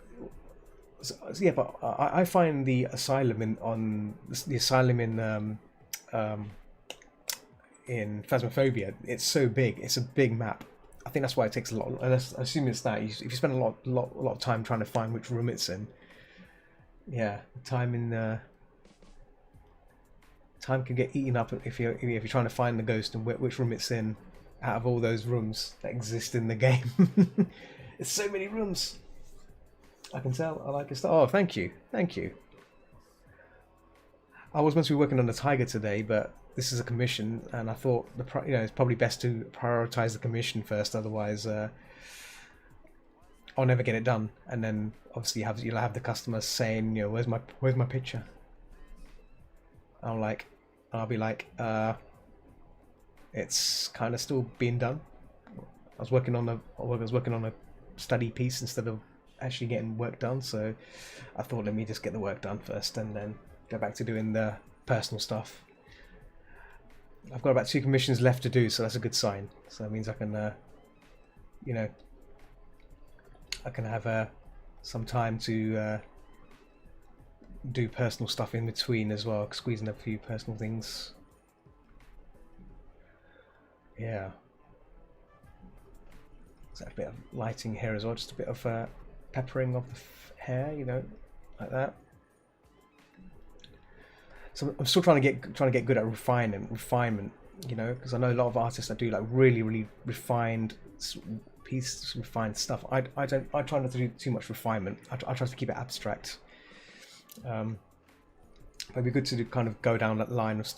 yeah, but I find the asylum in Phasmophobia, it's so big. It's a big map. I think that's why it takes a lot. I assume it's that if you spend a lot of time trying to find which room it's in, yeah, time can get eaten up if you're trying to find the ghost and which room it's in out of all those rooms that exist in the game. It's so many rooms. I can tell. I like it. Oh, thank you. I was meant to be working on the tiger today, but this is a commission, and I thought it's probably best to prioritize the commission first. Otherwise, I'll never get it done. And then obviously you'll have the customer saying, where's my picture? I'll be like, it's kind of still being done. I was working on a study piece instead of actually getting work done, so I thought, let me just get the work done first and then go back to doing the personal stuff. I've got about 2 commissions left to do, so that's a good sign. So that means I can I can have some time to do personal stuff in between as well, squeezing a few personal things. Yeah. So a bit of lighting here as well, just a bit of peppering of the hair, like that. So I'm still trying to get good at refinement, because I know a lot of artists that do like really refined stuff. I try not to do too much refinement. I try to keep it abstract. But it'd be good to kind of go down that line of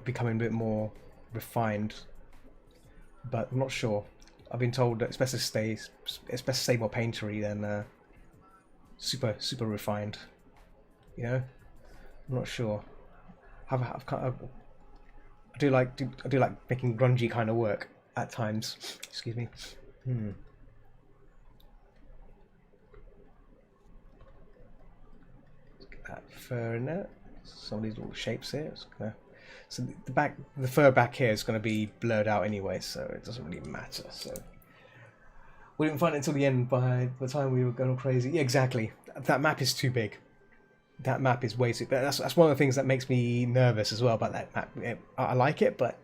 becoming a bit more refined. But I'm not sure. I've been told that it's best to stay more paintery than super refined. I'm not sure. I do like making grungy kind of work at times. Excuse me. Let's get that fur in there. Some of these little shapes here. So the fur back here is going to be blurred out anyway, so it doesn't really matter. So we didn't find it until the end. By the time we were going crazy, yeah, exactly. That map is too big. That map is way too big. That's one of the things that makes me nervous as well about that map. I like it, but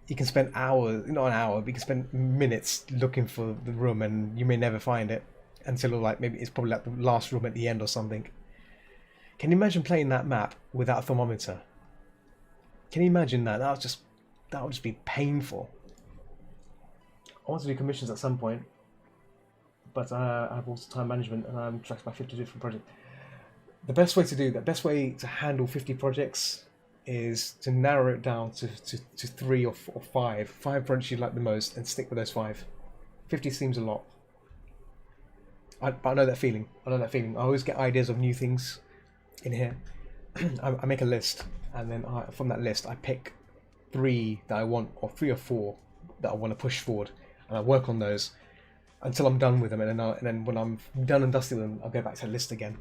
you can spend hours, not an hour, but you can spend minutes looking for the room, and you may never find it until maybe it's probably like the last room at the end or something. Can you imagine playing that map without a thermometer? Can you imagine that? That would just be painful. I want to do commissions at some point, but I have also time management, and I'm tracked by 50 different projects. The best way to handle 50 projects is to narrow it down to 3 or 5. 5 projects you like the most, and stick with those 5. 50 seems a lot. But I know that feeling. I always get ideas of new things in here. I make a list, and then from that list I pick 3 that I want, or 3 or 4 that I want to push forward, and I work on those until I'm done with them, and then when I'm done and dusted with them, I'll go back to the list again.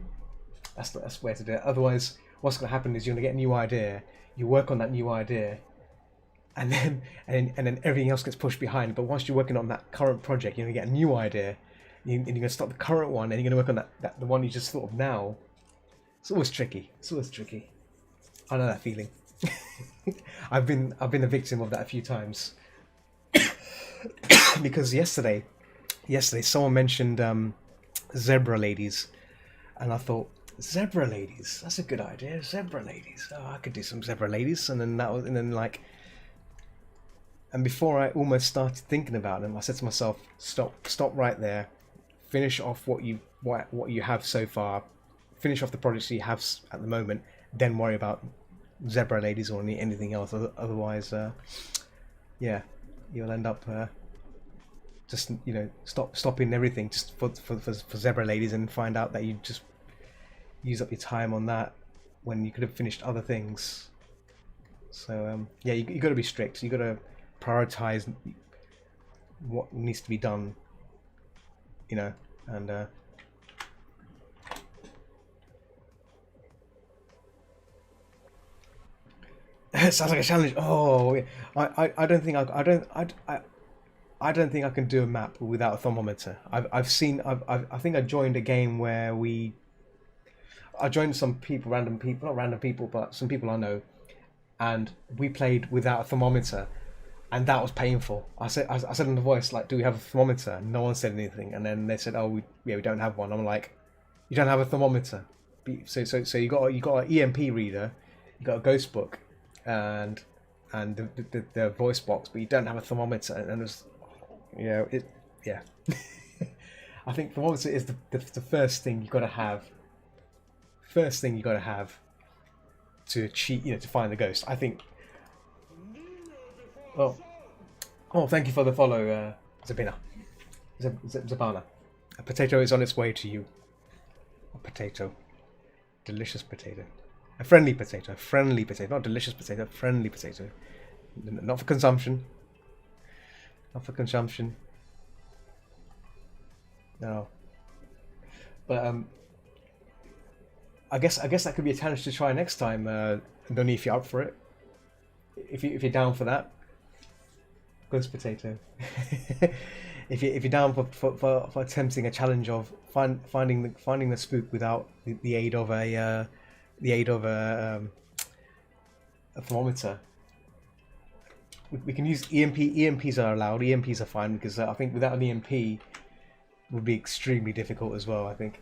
That's the way to do it. Otherwise, what's going to happen is you're going to get a new idea, you work on that new idea, and then everything else gets pushed behind. But once you're working on that current project, you're going to get a new idea, and you're going to start the current one, and you're going to work on the one you just thought of now. It's always tricky. I know that feeling. I've been a victim of that a few times. Because yesterday someone mentioned zebra ladies, and I thought, zebra ladies, that's a good idea. Zebra ladies, I could do some zebra ladies. And before I almost started thinking about them, I said to myself, stop right there, finish off what you have so far, finish off the projects you have at the moment, then worry about zebra ladies or anything else. Otherwise, you'll end up just stopping everything just for zebra ladies, and find out that you just use up your time on that when you could have finished other things. So you got to be strict. You got to prioritize what needs to be done, and it sounds like a challenge. Oh, I don't think I don't think I can do a map without a thermometer. I think I joined a game where I joined some people, not random people, but some people I know, and we played without a thermometer, and that was painful. I said in the voice, like, do we have a thermometer? No one said anything, and then they said, oh, we don't have one. I'm like, you don't have a thermometer. So you got an EMP reader, you got a ghost book, and the voice box, but you don't have a thermometer. And it's, yeah. I think thermometer is the first thing you got to have. First thing you got to have to cheat, to find the ghost. I think. Oh, thank you for the follow, Zabina. Zabana. A potato is on its way to you. A potato. Delicious potato. A friendly potato. Friendly potato. Not delicious potato. Friendly potato. Not for consumption. Not for consumption. No. But I guess that could be a challenge to try next time. Noni, if you're up for it. If you're down for that. Ghost potato. if you're down for attempting a challenge of finding the spook without the aid of a thermometer, we can use EMP. EMPs are allowed. EMPs are fine because I think without an EMP would be extremely difficult as well. I think.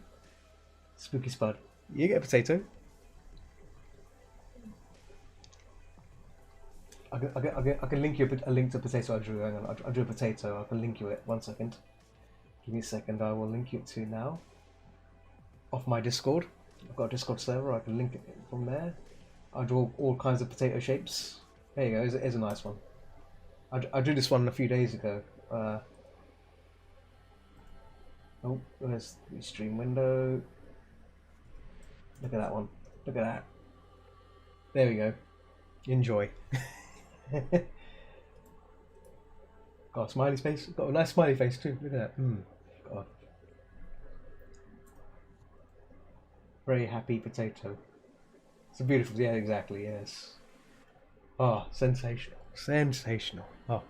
Spooky Spud, you get a potato. I can link you a link to a potato I drew. Hang on, I drew a potato. I can link you it. 1 second. Give me a second. I will link you it to now. Off my Discord. I've got a Discord server. I can link it from there. I draw all kinds of potato shapes. There you go. Here's a nice one. I drew this one a few days ago. Oh, there's the stream window. Look at that one. Look at that. There we go. Enjoy. Got a smiley face. Got a nice smiley face too. Look at that. God. Very happy potato. It's a beautiful. Yeah, exactly. Yes. Oh, sensational. Sensational. Oh.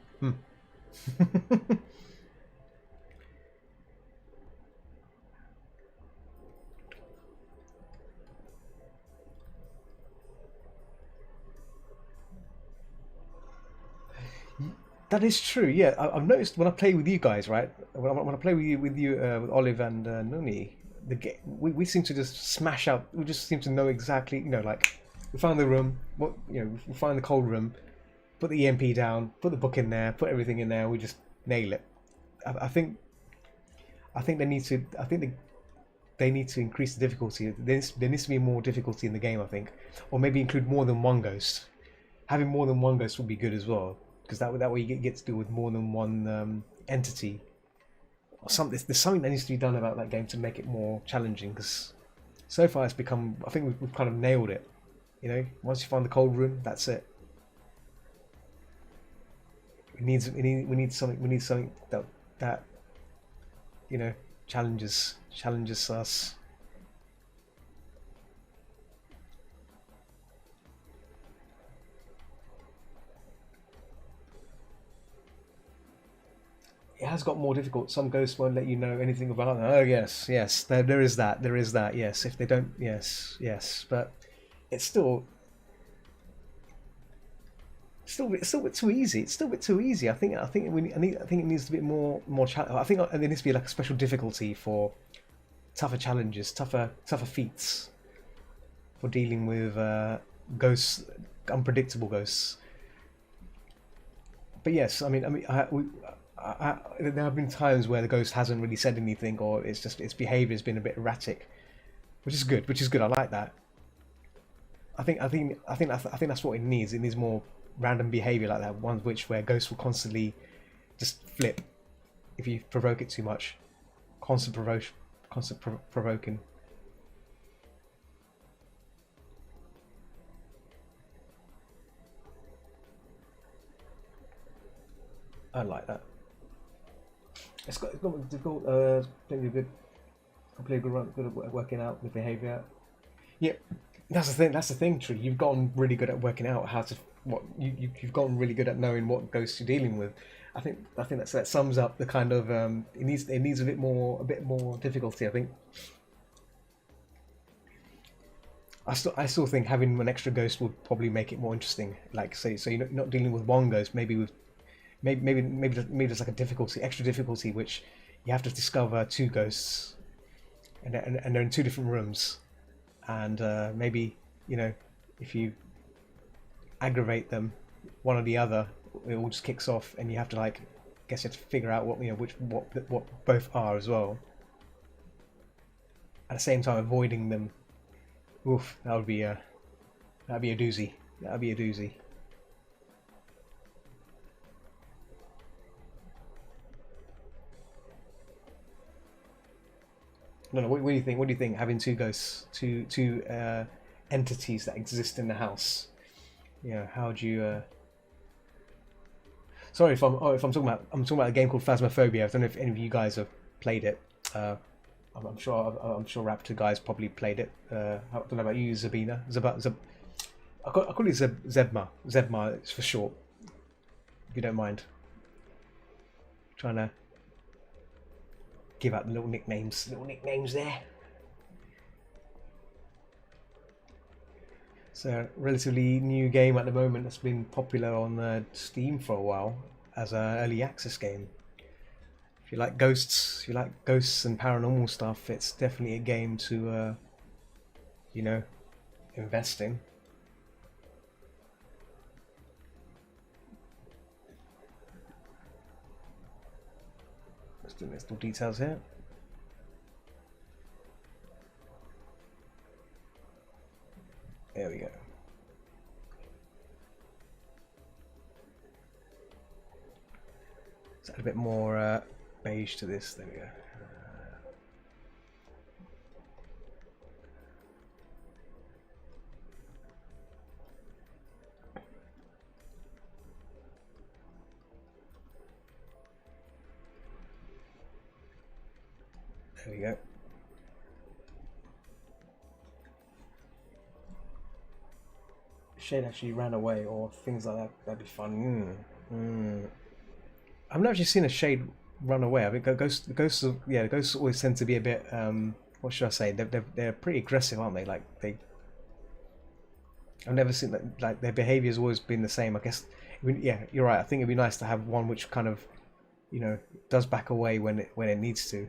That is true. Yeah, I've noticed when I play with you guys, right? When I play with you with Olive and Noni, we seem to just smash out. We just seem to know exactly, like we found the room. We find the cold room, put the EMP down, put the book in there, put everything in there. We just nail it. I think they need to. I think they need to increase the difficulty. There needs to be more difficulty in the game. I think, or maybe include more than one ghost. Having more than one ghost would be good as well. Because that way you get to deal with more than one entity. Or something. There's something that needs to be done about that game to make it more challenging. Because so far it's become. I think we've kind of nailed it. Once you find the cold room, that's it. We need something. We need something that challenges us. It has got more difficult. Some ghosts won't let you know anything about them. Oh yes, there is that. Yes, if they don't, yes. But it's still a bit too easy. It's still a bit too easy. I think it needs to be more challenge. I think there needs to be like a special difficulty for tougher challenges, tougher feats for dealing with ghosts, unpredictable ghosts. But yes, there have been times where the ghost hasn't really said anything, or it's just its behaviour has been a bit erratic, which is good. I like that. I think that's what it needs. It needs more random behaviour like that. Ones where ghosts will constantly just flip if you provoke it too much. Constant provoking. I like that. It's got difficult. Plenty good at working out the behaviour. Yeah, that's the thing. Tree. You've gotten really good at working out you've gotten really good at knowing what ghosts you're dealing with. I think that sums up the kind of it needs a bit more difficulty. I think. I still think having an extra ghost would probably make it more interesting. Like so you're not dealing with one ghost, maybe with maybe there's like a difficulty, extra difficulty, which you have to discover two ghosts, and they're in two different rooms, and maybe if you aggravate them, one or the other, it all just kicks off, and you have to guess you have to figure out what both are as well. At the same time, avoiding them. Oof, that'd be a doozy. That'd be a doozy. No. What do you think? What do you think? Having two ghosts, two entities that exist in the house. How do you? Sorry if I'm talking about a game called Phasmophobia. I don't know if any of you guys have played it. I'm sure Raptor guys probably played it. I don't know about you, Zabina. I call it Zebma. Zebma, it's for short. If you don't mind. Trying to give out the little nicknames there. It's a relatively new game at the moment that's been popular on Steam for a while as an early access game. If you like ghosts, and paranormal stuff, it's definitely a game to, invest in. Let's do little details here. There we go. Let's add a bit more beige to this. There we go. There we go. Shade actually ran away, or things like that. That'd be fun. I've never actually seen a shade run away. I think the ghosts always tend to be a bit. What should I say? They're pretty aggressive, aren't they? I've never seen that. Like, their behaviour's always been the same. I guess. Yeah, you're right. I think it'd be nice to have one which kind of, does back away when it needs to.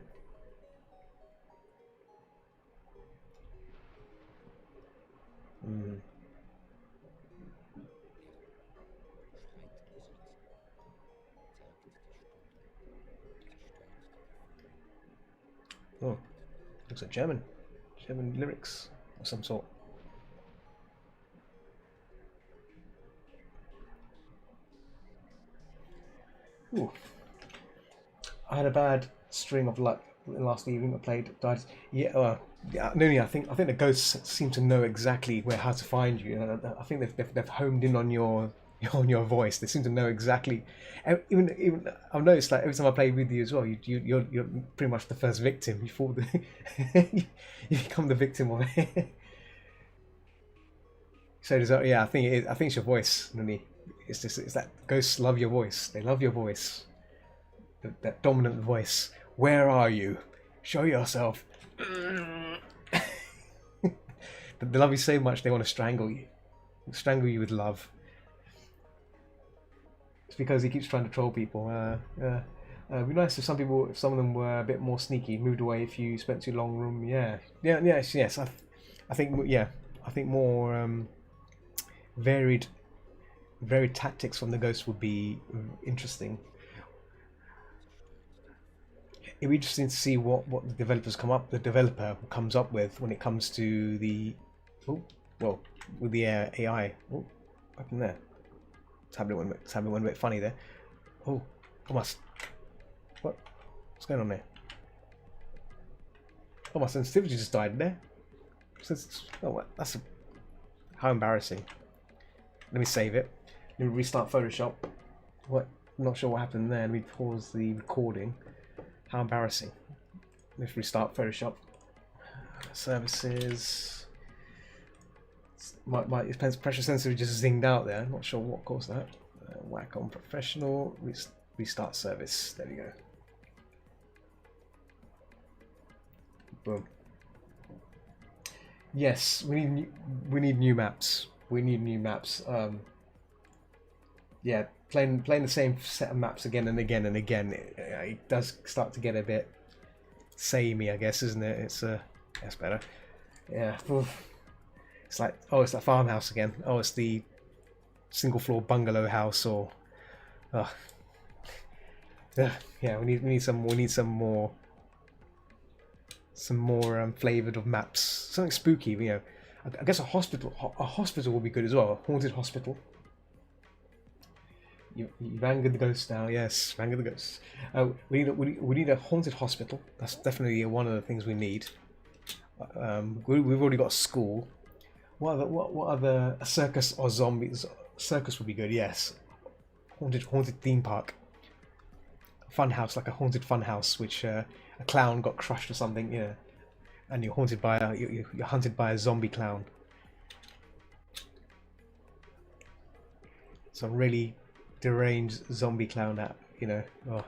Oh, looks like German lyrics of some sort. Ooh. I had a bad string of luck last evening. I died. I think the ghosts seem to know exactly how to find you. I think they've honed in on your voice. They seem to know exactly. Even I've noticed that every time I play with you as well, you're pretty much the first victim. You fall you become the victim of it. So I think it's your voice, Nani. It's that ghosts love your voice. They love your voice. That dominant voice. Where are you? Show yourself. They love you so much they want to strangle you. Strangle you with love. It's because he keeps trying to troll people. It'd be nice if some of them were a bit more sneaky, moved away if you spent too long room. Yes. I think more varied tactics from the ghosts would be interesting. It'd be interesting to see what the developer comes up with when it comes to the with the AI. Oh, what happened there? Tablet went a bit funny there. Oh, what's going on there? Oh, my sensitivity just died there. How embarrassing. Let me save it. Let me restart Photoshop. I'm not sure what happened there. Let me pause the recording. How embarrassing. Let's restart Photoshop. Services. My pressure sensor just zinged out there. I'm not sure what caused that. Whack on professional. Restart service. There we go. Boom. Yes, we need new maps. We need new maps. yeah, playing the same set of maps again and again and again, it does start to get a bit samey, I guess, isn't it? It's that's better. Yeah, oof. It's like, oh, it's that farmhouse again. Oh, it's the single floor bungalow house, or uh, yeah, we need some more flavored of maps, something spooky. You know, I guess a hospital would be good as well. A haunted hospital. You've angered the ghost now. Yes, angered the ghost. We need a haunted hospital. That's definitely one of the things we need. We've already got a school. What other, a circus or zombies? Circus would be good. Yes, haunted theme park. Fun house, like a haunted fun house, which a clown got crushed or something. Yeah, and you're haunted by you're hunted by a zombie clown. Some really deranged zombie clown that, you know. Oh,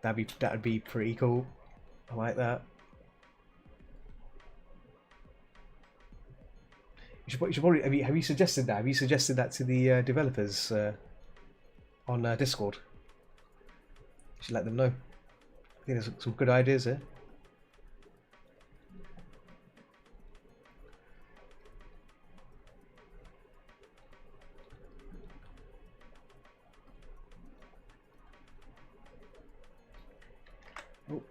that'd be pretty cool. I like that. You should probably have you suggested that? Have you suggested that to the developers on Discord? You should let them know. I think there's some good ideas there. Oh,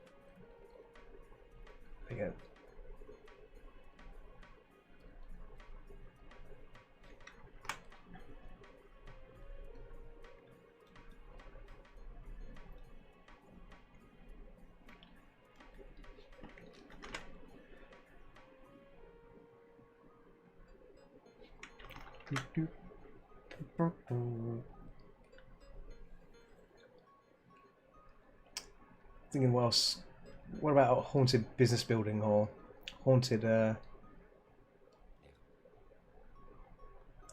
there you go. Thinking, what else? What about a haunted business building or haunted? I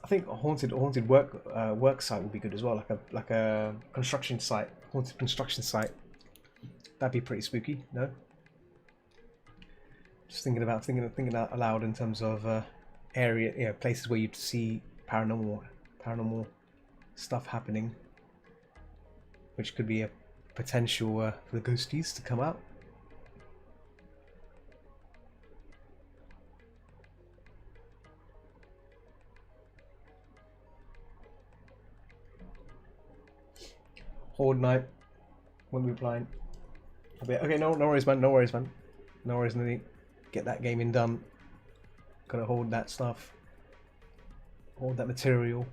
think a haunted work site would be good as well, like a construction site, haunted construction site. That'd be pretty spooky, no? Just thinking out aloud in terms of area, you know, places where you'd see paranormal stuff happening, which could be a potential for the ghosties to come out. Horde night, when we playing. Okay, no worries, man. No worries, man. No worries, Nini. Get that gaming done. Gotta hold that stuff. Hold that material.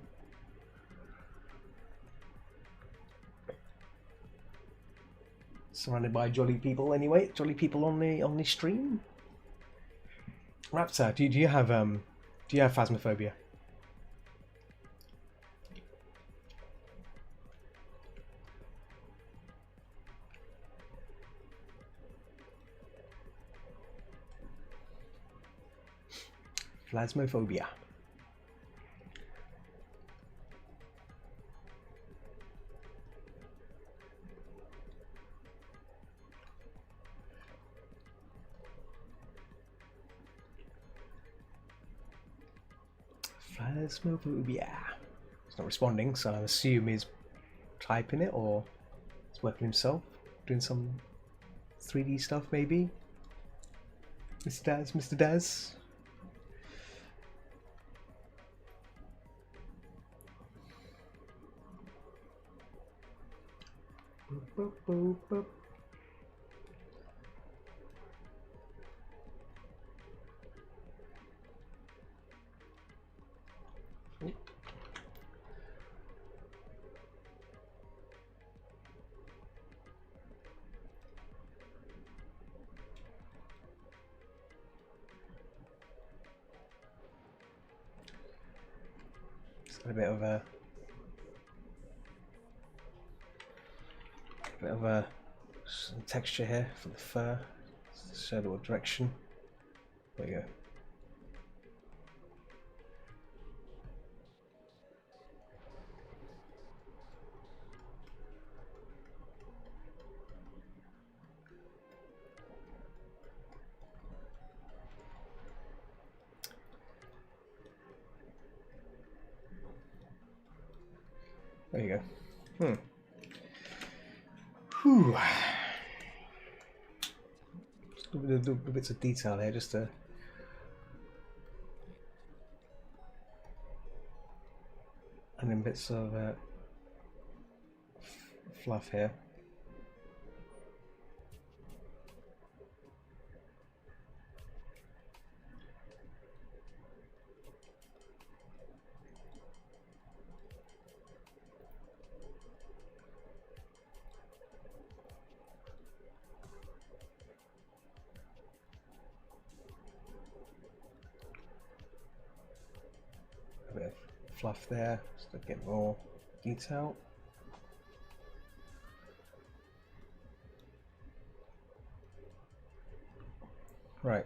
Surrounded by jolly people anyway. Jolly people on the stream. Raptor, do you have phasmophobia? Phasmophobia. Phasmophobia. He's not responding, so I assume he's typing it or he's working himself, doing some 3D stuff maybe. Mr. Daz. Boop, boop, boop. Oh. It's got a bit of a some texture here for the fur. Show the direction. There you go. There you go. Whew. Just a little bits of detail here, just to. And then bits of fluff here. A bit of fluff there, just to get more detail. Right.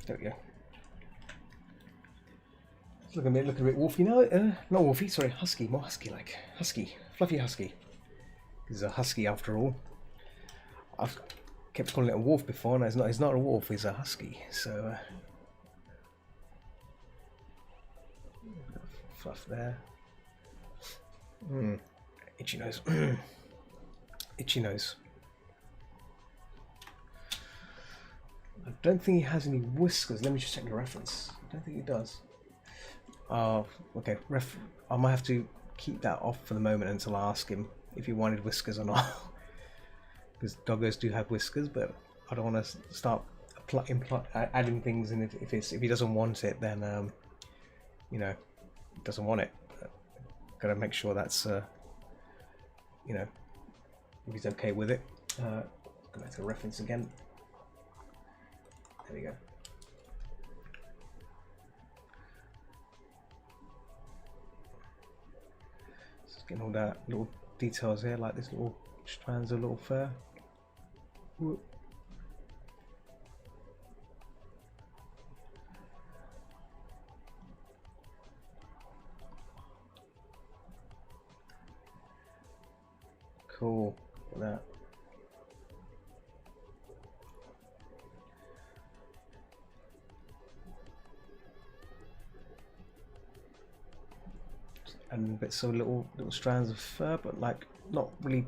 There we go. It's looking a bit wolfy now. Not wolfy, sorry, husky, more husky-like. Husky, fluffy husky. He's a husky after all. I've kept calling it a wolf before, and it's not a wolf, it's a husky. So fluff there. Itchy nose. Itchy nose. I don't think he has any whiskers. Let me just check the reference. I don't think he does. Okay. I might have to keep that off for the moment until I ask him if he wanted whiskers or not. Because doggos do have whiskers, but I don't want to start adding things. And if he doesn't want it, then you know, doesn't want it. Got to make sure that's you know, if he's okay with it. Go back to the reference again. There we go. Just getting all that little details here, like this little strands of little fur. Whoop. Cool. Look at that. And bits of little strands of fur, but like not really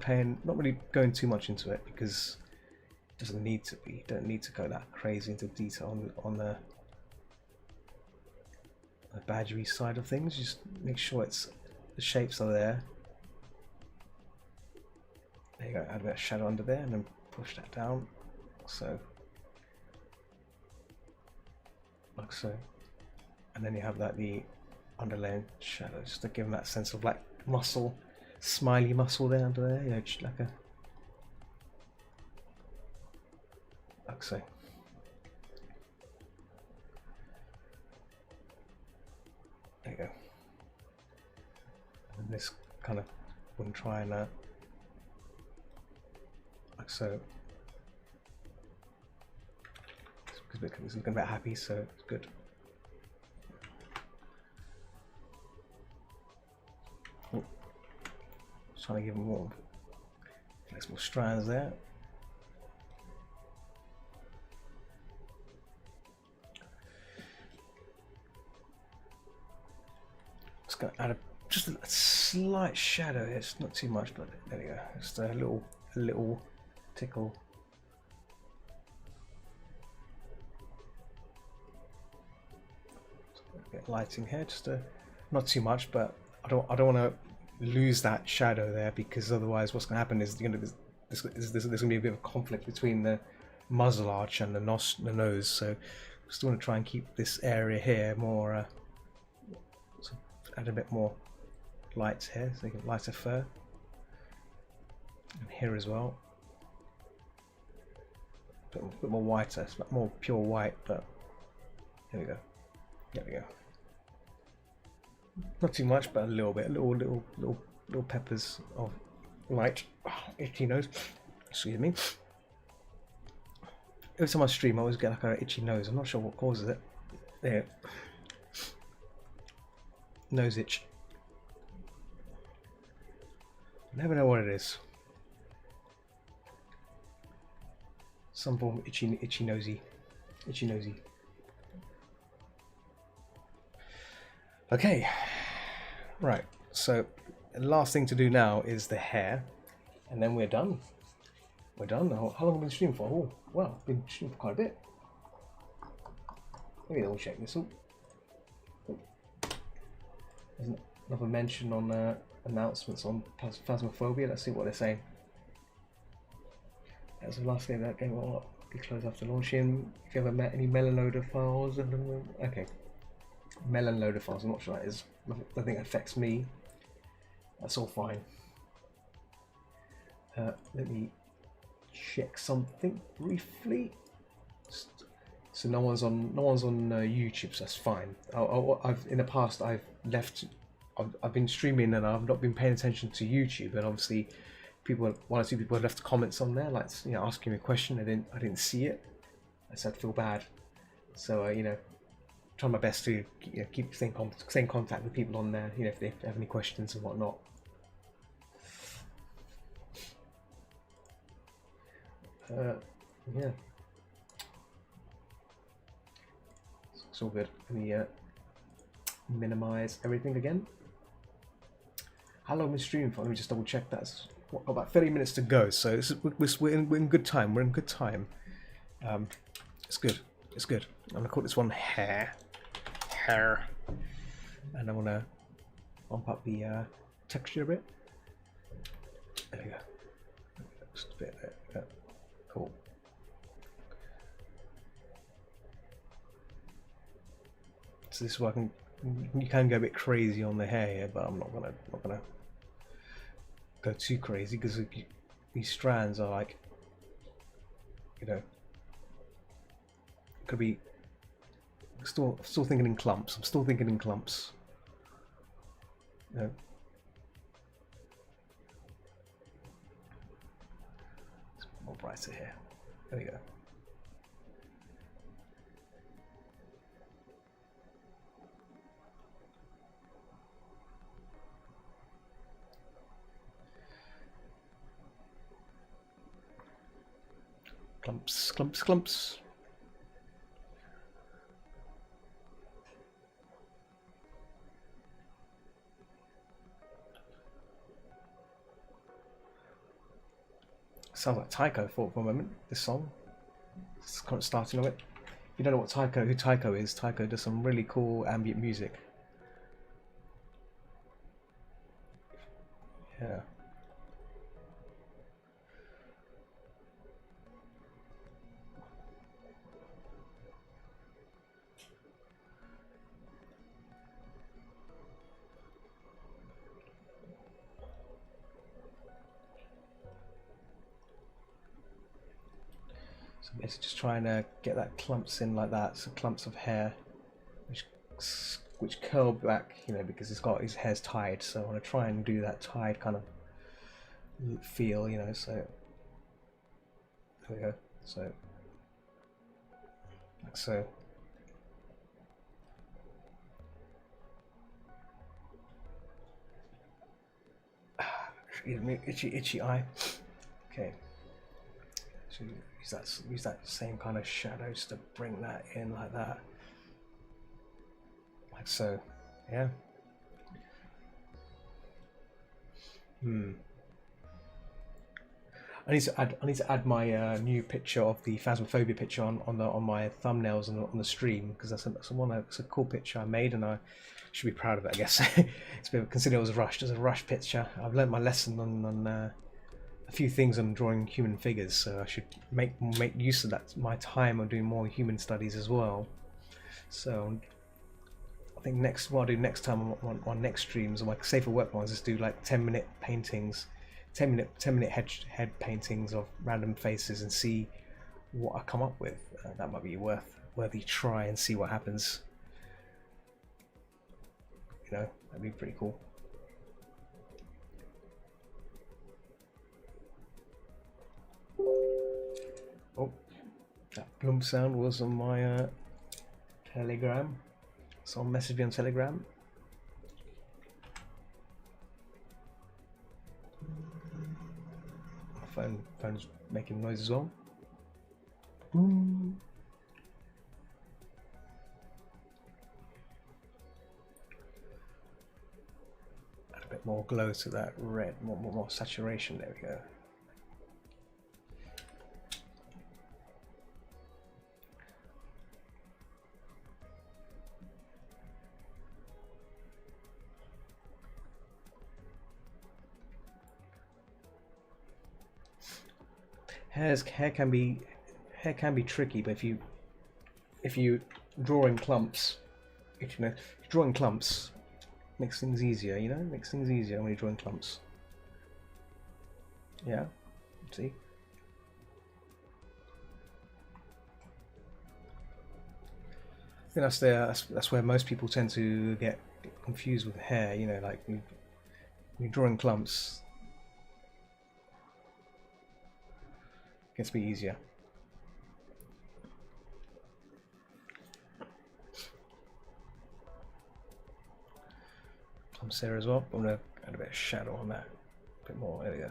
going too much into it, because it doesn't need to be. You don't need to go that crazy into detail on the badgery side of things. Just make sure the shapes are there. There you go. Add a bit of shadow under there, and then push that down. So, like so, and then you have the underlaying shadow, just to give them that sense of like muscle, smiley muscle there under there, you know, just like so. There you go. And this kind of wouldn't try and like so. It's looking a bit happy, so it's good. Trying to give them more flexible strands there. Just going to add just a slight shadow here. It's not too much, but there we go. Just a little tickle. A bit of lighting here, just not too much, but I don't want to lose that shadow there, because otherwise what's going to happen is there's going to be a bit of conflict between the muzzle arch and the nose. So just want to try and keep this area here more so add a bit more lights here, so you get lighter fur, and here as well a bit more whiter. It's not more pure white, but there we go. Not too much, but a little bit, little peppers of light. Oh, itchy nose. Excuse me. Every time I stream, I always get like an itchy nose. I'm not sure what causes it. There. Nose itch. Never know what it is. some form of itchy nosy. Okay, right. So the last thing to do now is the hair, and then we're done. We're done. How long have we been streaming for? Oh, wow, been streaming for quite a bit. Maybe I'll check this. There's another mention on announcements on Phasmophobia. Let's see what they're saying. That was the last game that game will be closed after launching. If you ever met any melon loader files, okay, melon loader files. I'm not sure that is. I think it affects me. That's all fine. Let me check something briefly. So no one's on YouTube, so that's fine. In the past I've been streaming and I've not been paying attention to YouTube, and obviously one or two people have left comments on there, like, you know, asking me a question. I didn't see it. I said feel bad. So you know, try my best to, you know, keep staying in contact with people on there. You know, if they have any questions and whatnot. Yeah. It's all good. Let me minimize everything again. How long we streaming for? Let me just double check. That's about 30 minutes to go. So we're in good time. We're in good time. It's good. It's good. I'm gonna call this one hair, and I'm gonna bump up the texture a bit. There we go. Just a bit there. Yeah. Cool. So this is where you can go a bit crazy on the hair here, but I'm not gonna go too crazy, because these strands are like, you know, could be still thinking in clumps. I'm still thinking in clumps. You know. It's more brighter here. There we go. Clumps, clumps, clumps. Sounds like Taiko for a moment, this song. It's kind of starting of it. If you don't know who Taiko is, Taiko does some really cool ambient music. Yeah. So basically just trying to get that clumps in like that, so clumps of hair, which curl back, you know, because his hair's tied. So I want to try and do that tied kind of feel, you know. So there we go. So like so. Excuse me, itchy eye. Okay. So use that same kind of shadows to bring that in like that, like so. Yeah. I need to add my new picture of the Phasmophobia picture on my thumbnails on the stream, because that's a cool picture I made, and I should be proud of it, I guess. It's been considered it was rushed. It was a rushed picture. I've learned my lesson on a few things on drawing human figures, so I should make use of that, my time on doing more human studies as well. So I think what I'll do next time on next streams, on my safer work ones, is do like 10-minute paintings, 10-minute head paintings of random faces, and see what I come up with. That might be worthy try, and see what happens. You know, that'd be pretty cool. Oh, that bloom sound was on my Telegram. Someone messaged me on Telegram. My phone's making noise as well. Add a bit more glow to that red, more saturation. There we go. Hair can be tricky, but if you draw in clumps, if you draw in clumps, makes things easier. You know, makes things easier when you draw in clumps. Yeah, see. I think that's where most people tend to get confused with hair. You know, like when you draw in clumps, it gets a bit easier. Clumps there as well. I'm gonna add a bit of shadow on that, a bit more. There we go.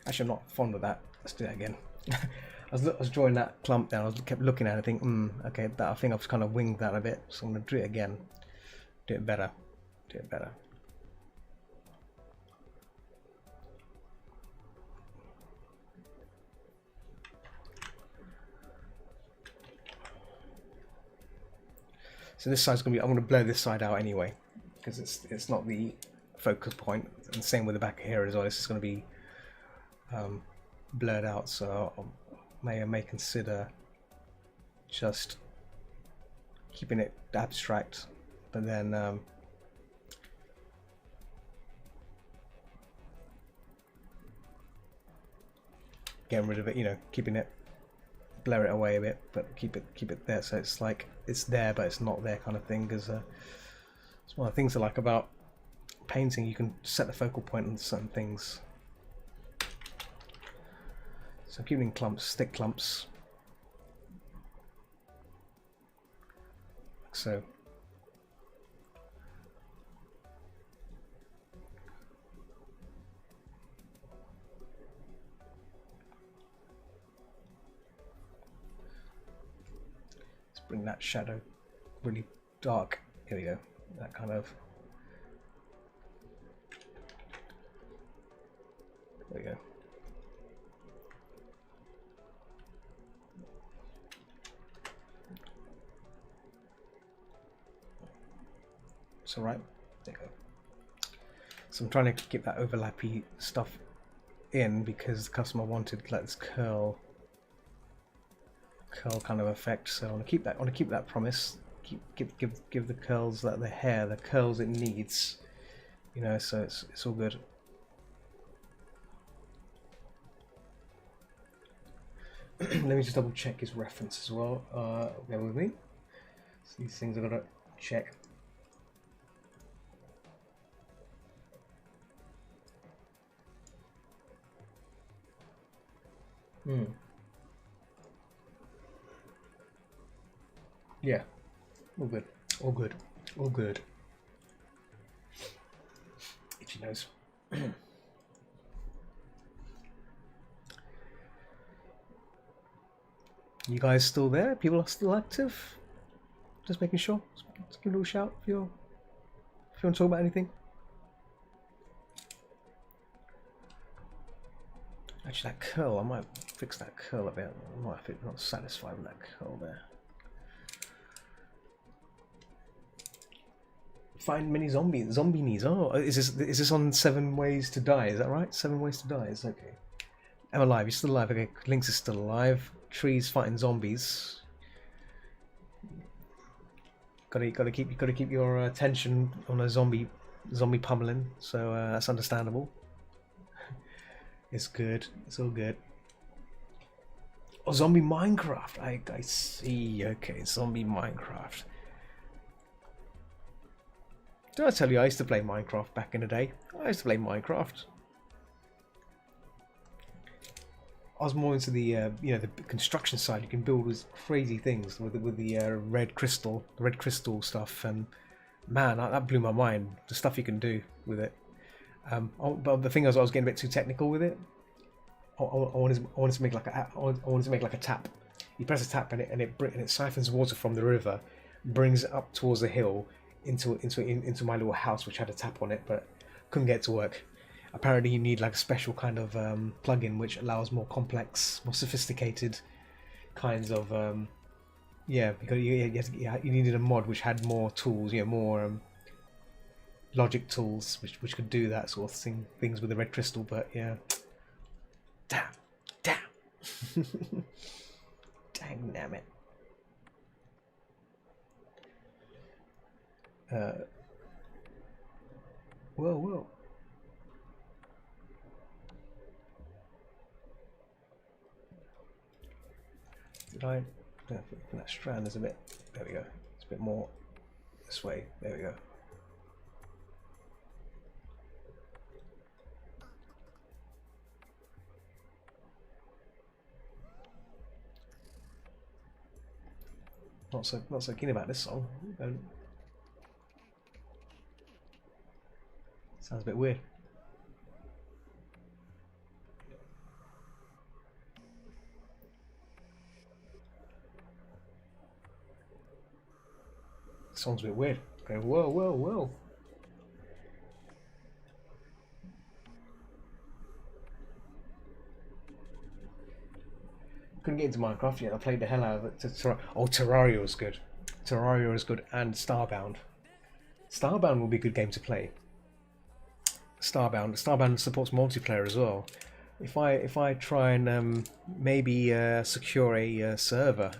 Actually, I'm not fond of that. Let's do that again. I was drawing that clump down. I kept looking at it, and think, okay, I think I've kind of winged that a bit. So I'm going to do it again. Do it better. Do it better. So this side's going to be. I'm going to blur this side out anyway, because it's not the focus point. And same with the back here as well. This is going to be blurred out, so I may consider just keeping it abstract, but then getting rid of it. You know, keeping it, blur it away a bit, but keep it there, so it's like it's there, but it's not there kind of thing. Because it's one of the things I like about painting. You can set the focal point on certain things. So keep it in clumps, thick clumps. Like so. Let's bring that shadow really dark. Here we go. That kind of. There we go. It's alright. There you go. So I'm trying to keep that overlappy stuff in because the customer wanted like this curl kind of effect. So I want to keep that promise. Give the curls the curls it needs. You know, so it's all good. Let me just double check his reference as well. Bear with me. So these things I've got to check. Yeah, all good, all good, all good. Itchy nose. You guys still there? People are still active? Just making sure. Just give a little shout if you want to talk about anything. Actually, that curl, I might fix that curl a bit. I might be not satisfied with that curl there. Find many zombie knees. Oh, is this on 7 Ways to Die? Is that right? 7 Ways to Die. Is okay. I'm alive. You're still alive. Okay, Lynx is still alive. Trees fighting zombies. Gotta keep your attention on a zombie pummeling. So that's understandable. It's good. It's all good. Oh, zombie Minecraft. I see. Okay, zombie Minecraft. Did I tell you I used to play Minecraft back in the day? I used to play Minecraft. was more into the the construction side. You can build these crazy things with the red crystal stuff, and man, that blew my mind. The stuff you can do with it. But the thing is, I was getting a bit too technical with it. I wanted to make like a tap. You press a tap and it siphons water from the river, brings it up towards the hill into my little house, which had a tap on it, but couldn't get it to work. Apparently, you need like a special kind of plugin which allows more complex, more sophisticated kinds of because you needed a mod which had more tools, more logic tools which could do that sort of things with the red crystal. But yeah, damn, dang damn it. Whoa. Did I don't think that strand is a bit, there we go, it's a bit more this way, there we go. Not so keen about this song. Sounds a bit weird. Song's a bit weird. Okay, whoa. Couldn't get into Minecraft yet. I played the hell out of it. Terraria was good. Terraria was good, and Starbound. Starbound will be a good game to play. Starbound supports multiplayer as well. If I try and maybe secure a server,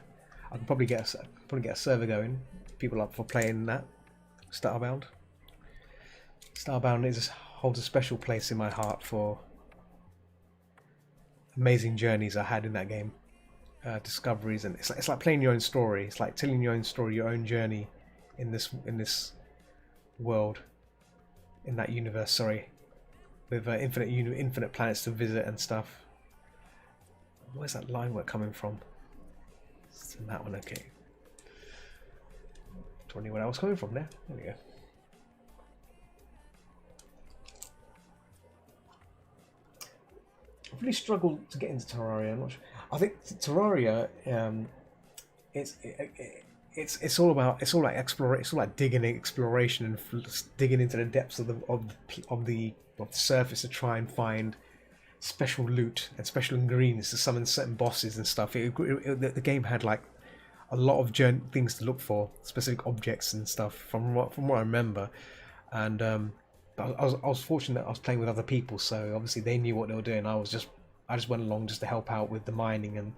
I can probably get a server going. People up for playing that. Starbound holds a special place in my heart for amazing journeys I had in that game. Discoveries, and it's like playing your own story. It's like telling your own story, your own journey in this world, in that universe. Sorry, with infinite planets to visit and stuff. Where's that line work coming from? It's in that one, okay. Wondering where I was coming from there. There we go. I've really struggled to get into Terraria. I'm not sure. I think Terraria, it's all about exploration. It's all like exploration and digging into the depths of the surface to try and find special loot and special ingredients to summon certain bosses and stuff. The game had like a lot of things to look for, specific objects and stuff from what I remember, and I was fortunate that I was playing with other people, so obviously they knew what they were doing. I just went along just to help out with the mining and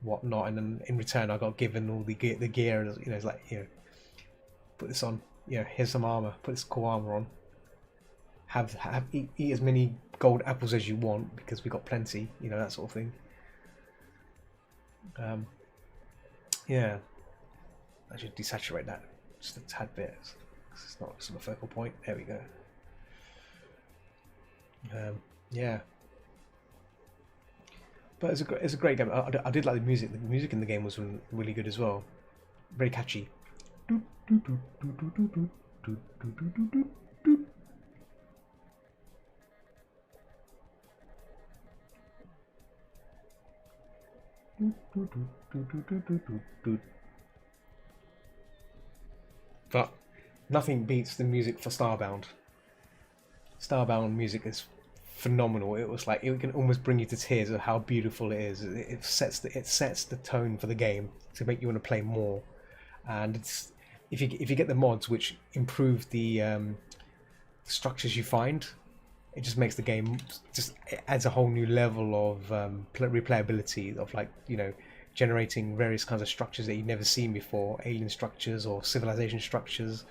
whatnot, and then in return I got given all the gear. It's like, put this on, here's some armor, put this cool armor on. Eat as many gold apples as you want because we got plenty, that sort of thing. Yeah, I should desaturate that just a tad bit. It's not a focal point. There we go. Yeah, but it's a great game. I did like the music. The music in the game was really good as well. Very catchy. But nothing beats the music for Starbound. Starbound music is phenomenal. It was like, it can almost bring you to tears of how beautiful it is. It sets the tone for the game to make you want to play more. And it's if you get the mods which improve the structures you find, it just makes the game, it adds a whole new level of replayability, of generating various kinds of structures that you've never seen before, alien structures or civilization structures.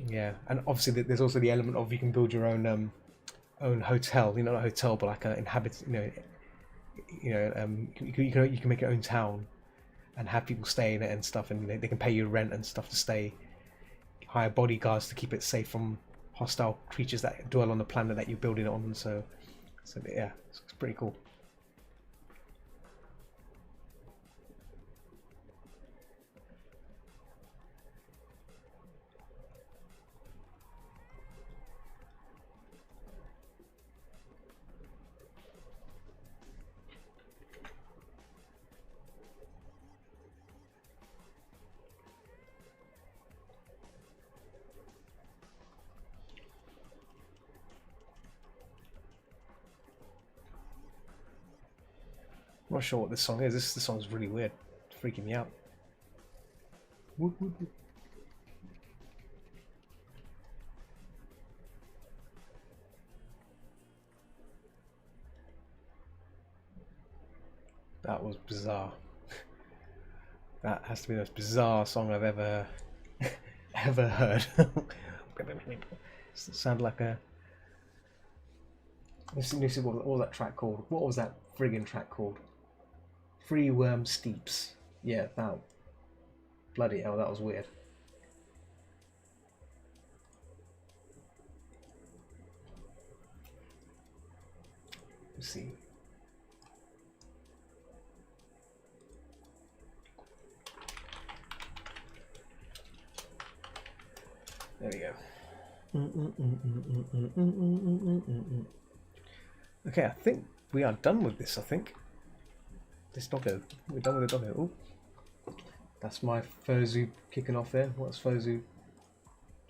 Yeah, and obviously there's also the element of you can build your own hotel. Not a hotel, but like you can make your own town and have people stay in it and stuff, and they can pay you rent and stuff to stay. Hire bodyguards to keep it safe from hostile creatures that dwell on the planet that you're building it on. So yeah, it's pretty cool. I'm not sure what this song is. This song's really weird. It's freaking me out. Whoop, whoop, whoop. That was bizarre. That has to be the most bizarre song I've ever heard. It sounded like a... What was that track called? What was that friggin' track called? Free Worm Steeps. Yeah, that. Bloody hell, that was weird. Let's see. There we go. Okay, I think we are done with this, I think. This doggo. We're done with the doggo. Oh, that's my Fozu kicking off there. What's Fozu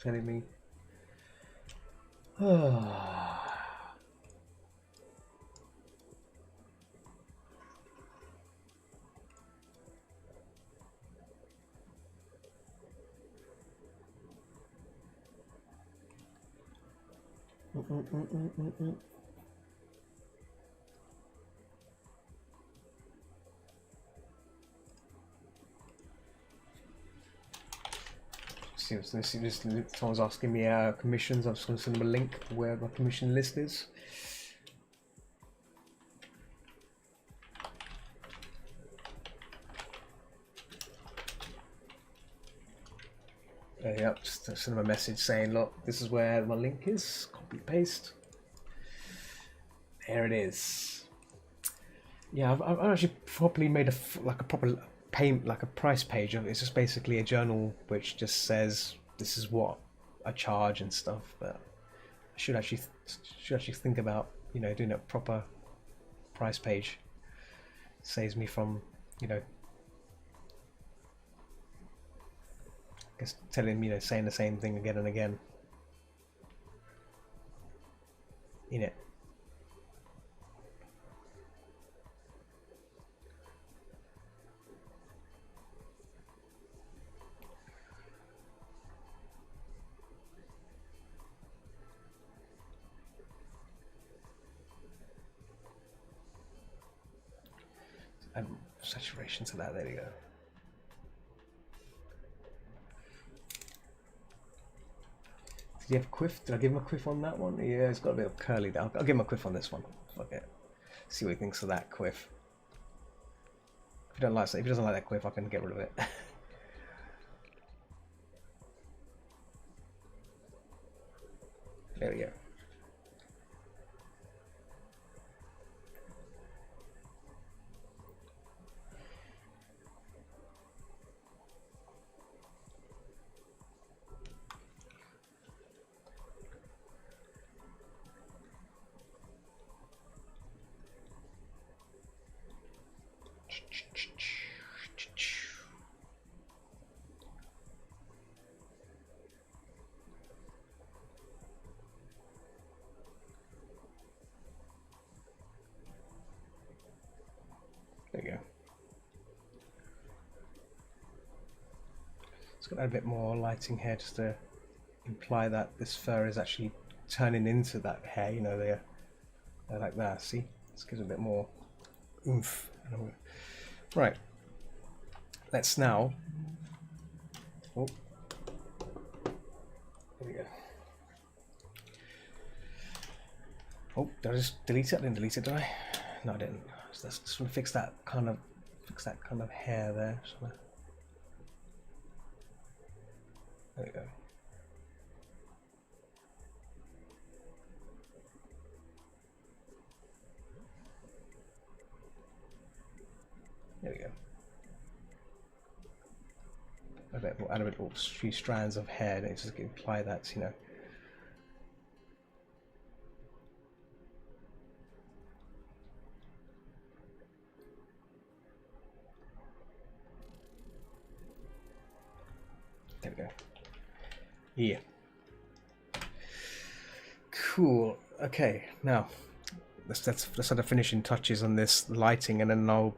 telling me? Someone's asking me commissions. I'm just going to send them a link where my commission list is. Yep, just send them a message saying, look, this is where my link is. Copy paste. There it is. Yeah, I've actually properly made a proper payment, like a price page of it. It's just basically a journal which just says this is what I charge and stuff. But I should actually think about, you know, doing a proper price page. It saves me from, you know, I guess saying the same thing again and again. In it. Add saturation to that. There you go. Did you have a quiff? Did I give him a quiff on that one? Yeah, it's got a bit of curly there. I'll give him a quiff on this one. Fuck it. See what he thinks of that quiff. If he doesn't like that quiff, I can get rid of it. There we go. There you go. It's got to add a bit more lighting here just to imply that this fur is actually turning into that hair, you know, they're like that, see? This gives a bit more oomph. Right. Let's now... Oh. There we go. Oh, did I just delete it? I didn't delete it, did I? No, I didn't. So let's just fix that kind of hair there. There we go. There we go. We'll add a little few strands of hair and just imply that, you know. There we go. Yeah. Cool. Okay, now let's have the finishing touches on this lighting, and then I'll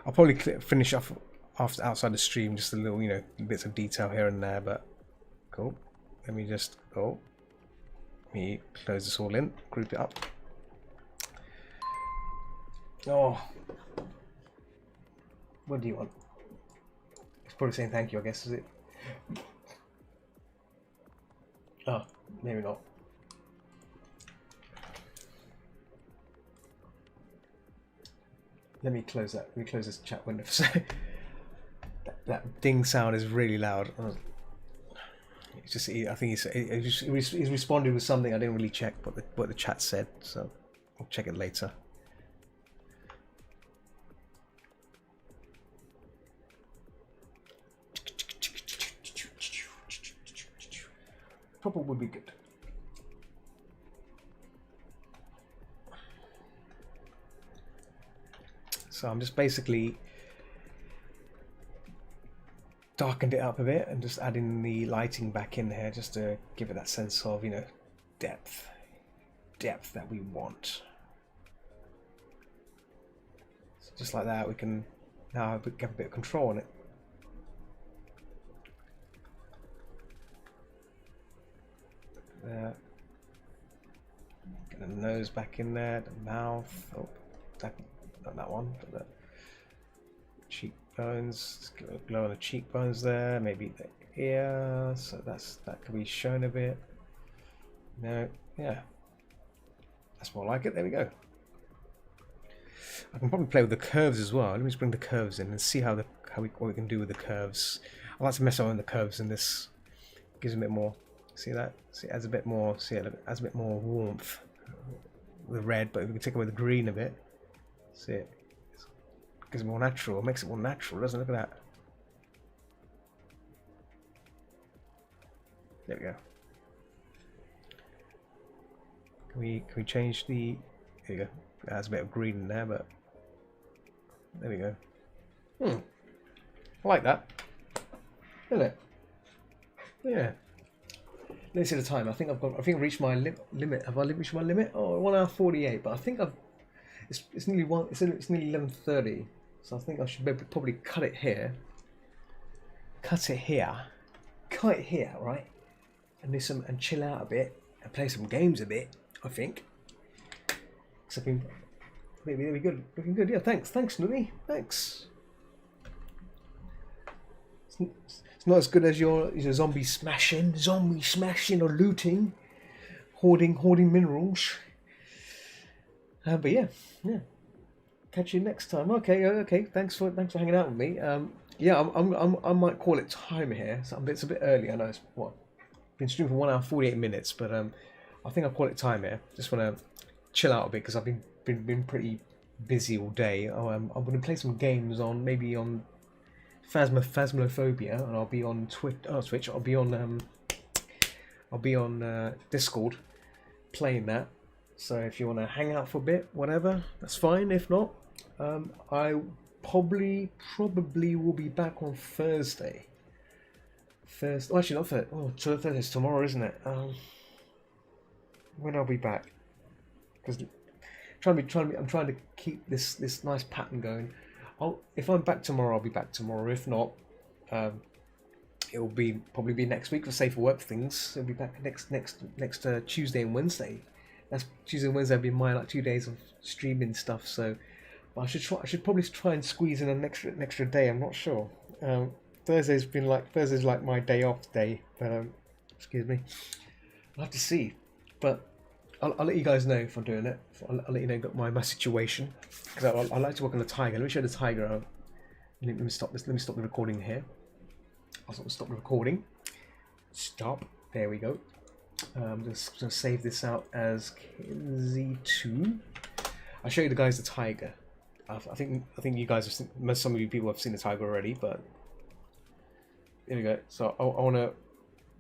probably finish off after outside the stream, just a little, you know, bits of detail here and there. But cool. Let me just let me close this all in, group it up. Oh, what do you want? It's probably saying thank you, I guess, is it? Oh, maybe not. Let me close that. Let me close this chat window for a second. That ding sound is really loud. It's just, I think he's responded with something I didn't really check what the chat said, so I'll check it later. Probably would be good. So I'm just basically darkened it up a bit and just adding the lighting back in here just to give it that sense of, you know, depth that we want. So just like that, we can now have a bit of control on it. There. Get the nose back in there, the mouth. Oh, not that one, but the cheekbones. Let's get a glow on the cheekbones there. Maybe the ear. So that can be shown a bit. No, yeah, that's more like it. There we go. I can probably play with the curves as well. Let me just bring the curves in and see what we can do with the curves. I like to mess around with the curves, and this gives a bit more. See that? See, it adds a bit more. See, it adds a bit more warmth. The red, but we can take away the green a bit. See it? It gives it more natural. It makes it more natural, doesn't it? Look at that. There we go. Can we change the? There you go. It has a bit of green in there, but there we go. I like that. Isn't it? Yeah. Let me see the time. I think I've reached my limit. Have I reached my limit? Oh, 1 hour 48. But I think it's nearly 11:30. So I think I should probably cut it here. Cut it here, right? And do some and chill out a bit and play some games a bit. I think. So maybe there we go. Looking good. Yeah. Thanks, Nuni. Thanks. It's not as good as your zombie smashing or looting, hoarding minerals. But yeah. Catch you next time. Okay. Thanks for hanging out with me. Yeah, I might call it time here. So it's a bit early. I know it's been streaming for 1 hour 48 minutes, but I think I'll call it time here. Just want to chill out a bit because I've been pretty busy all day. I'm going to play some games maybe on Phasmophobia, and I'll be on Twitch. I'll be on Discord playing that. So if you want to hang out for a bit, whatever, that's fine. If not, I probably will be back on Thursday. Oh, actually not Thursday. Oh, Thursday's tomorrow, isn't it? When I'll be back? Because I'm trying to keep this nice pattern going. If I'm back tomorrow, I'll be back tomorrow. If not, it'll probably be next week for safer work things. It'll be back next Tuesday and Wednesday. That's Tuesday and Wednesday. Will be my 2 days of streaming stuff. So, but I should probably try and squeeze in an extra day. I'm not sure. Thursday's like my day off day. But excuse me, I'll have to see. But I'll let you guys know if I'm doing it. I'll let you know my situation, because I like to work on the tiger. Let me show the tiger. Let me stop this. Let me stop the recording here. I'll stop the recording. Stop. There we go. I'm just going to save this out as Z2. I'll show you the guys the tiger. I think you guys have seen, some of you people have seen the tiger already, but there we go. So I want to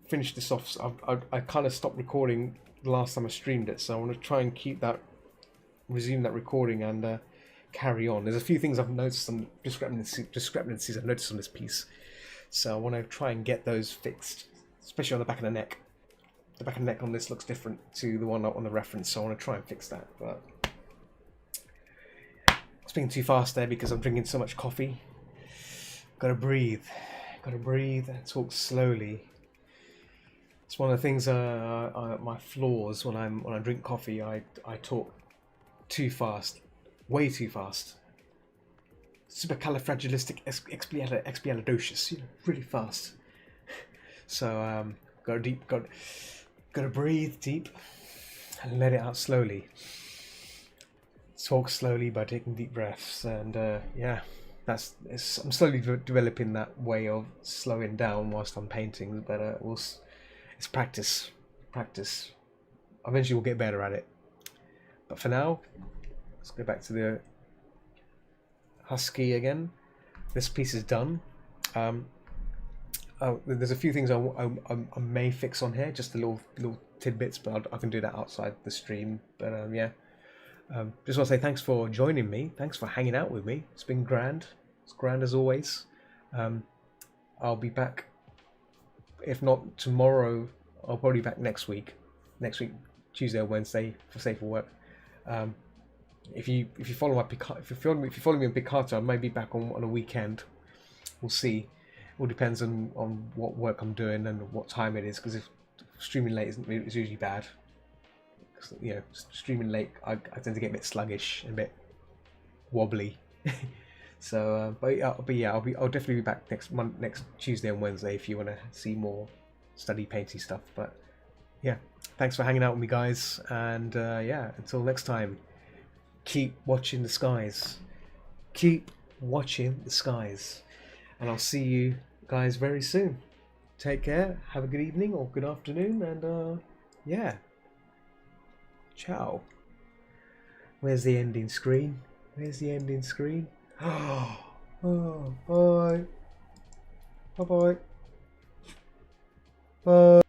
finish this off. I kind of stopped recording the last time I streamed it, so I want to try and resume that recording and carry on. There's a few things I've noticed, some discrepancies I've noticed on this piece, so I want to try and get those fixed, especially on the back of the neck. The back of the neck on this looks different to the one on the reference, so I want to try and fix that. But speaking too fast there because I'm drinking so much coffee. Gotta breathe. Gotta breathe and talk slowly. It's one of the things. My flaws when I drink coffee. I talk too fast, way too fast. Supercalifragilisticexpialidocious, really fast. So gotta breathe deep and let it out slowly. Talk slowly by taking deep breaths, and yeah, I'm slowly developing that way of slowing down whilst I'm painting. But it's practice. Eventually, we'll get better at it. But for now, let's go back to the Husky again. This piece is done. There's a few things I may fix on here, just the little tidbits, but I can do that outside the stream. But yeah, just want to say thanks for joining me. Thanks for hanging out with me. It's been grand. It's grand as always. I'll be back. If not tomorrow, I'll probably be back next week. Next week, Tuesday or Wednesday for safer work. If you follow my if you follow me on Picato, I might be back on a weekend. We'll see. It all depends on what work I'm doing and what time it is. Because if streaming late is usually bad. Streaming late, I tend to get a bit sluggish and a bit wobbly. So, but yeah, I'll definitely be back next Tuesday and Wednesday if you want to see more study painty stuff. But yeah, thanks for hanging out with me, guys, and yeah, until next time, keep watching the skies. Keep watching the skies, and I'll see you guys very soon. Take care. Have a good evening or good afternoon, and yeah. Ciao. Where's the ending screen? Where's the ending screen? Oh, bye. Bye-bye. Bye.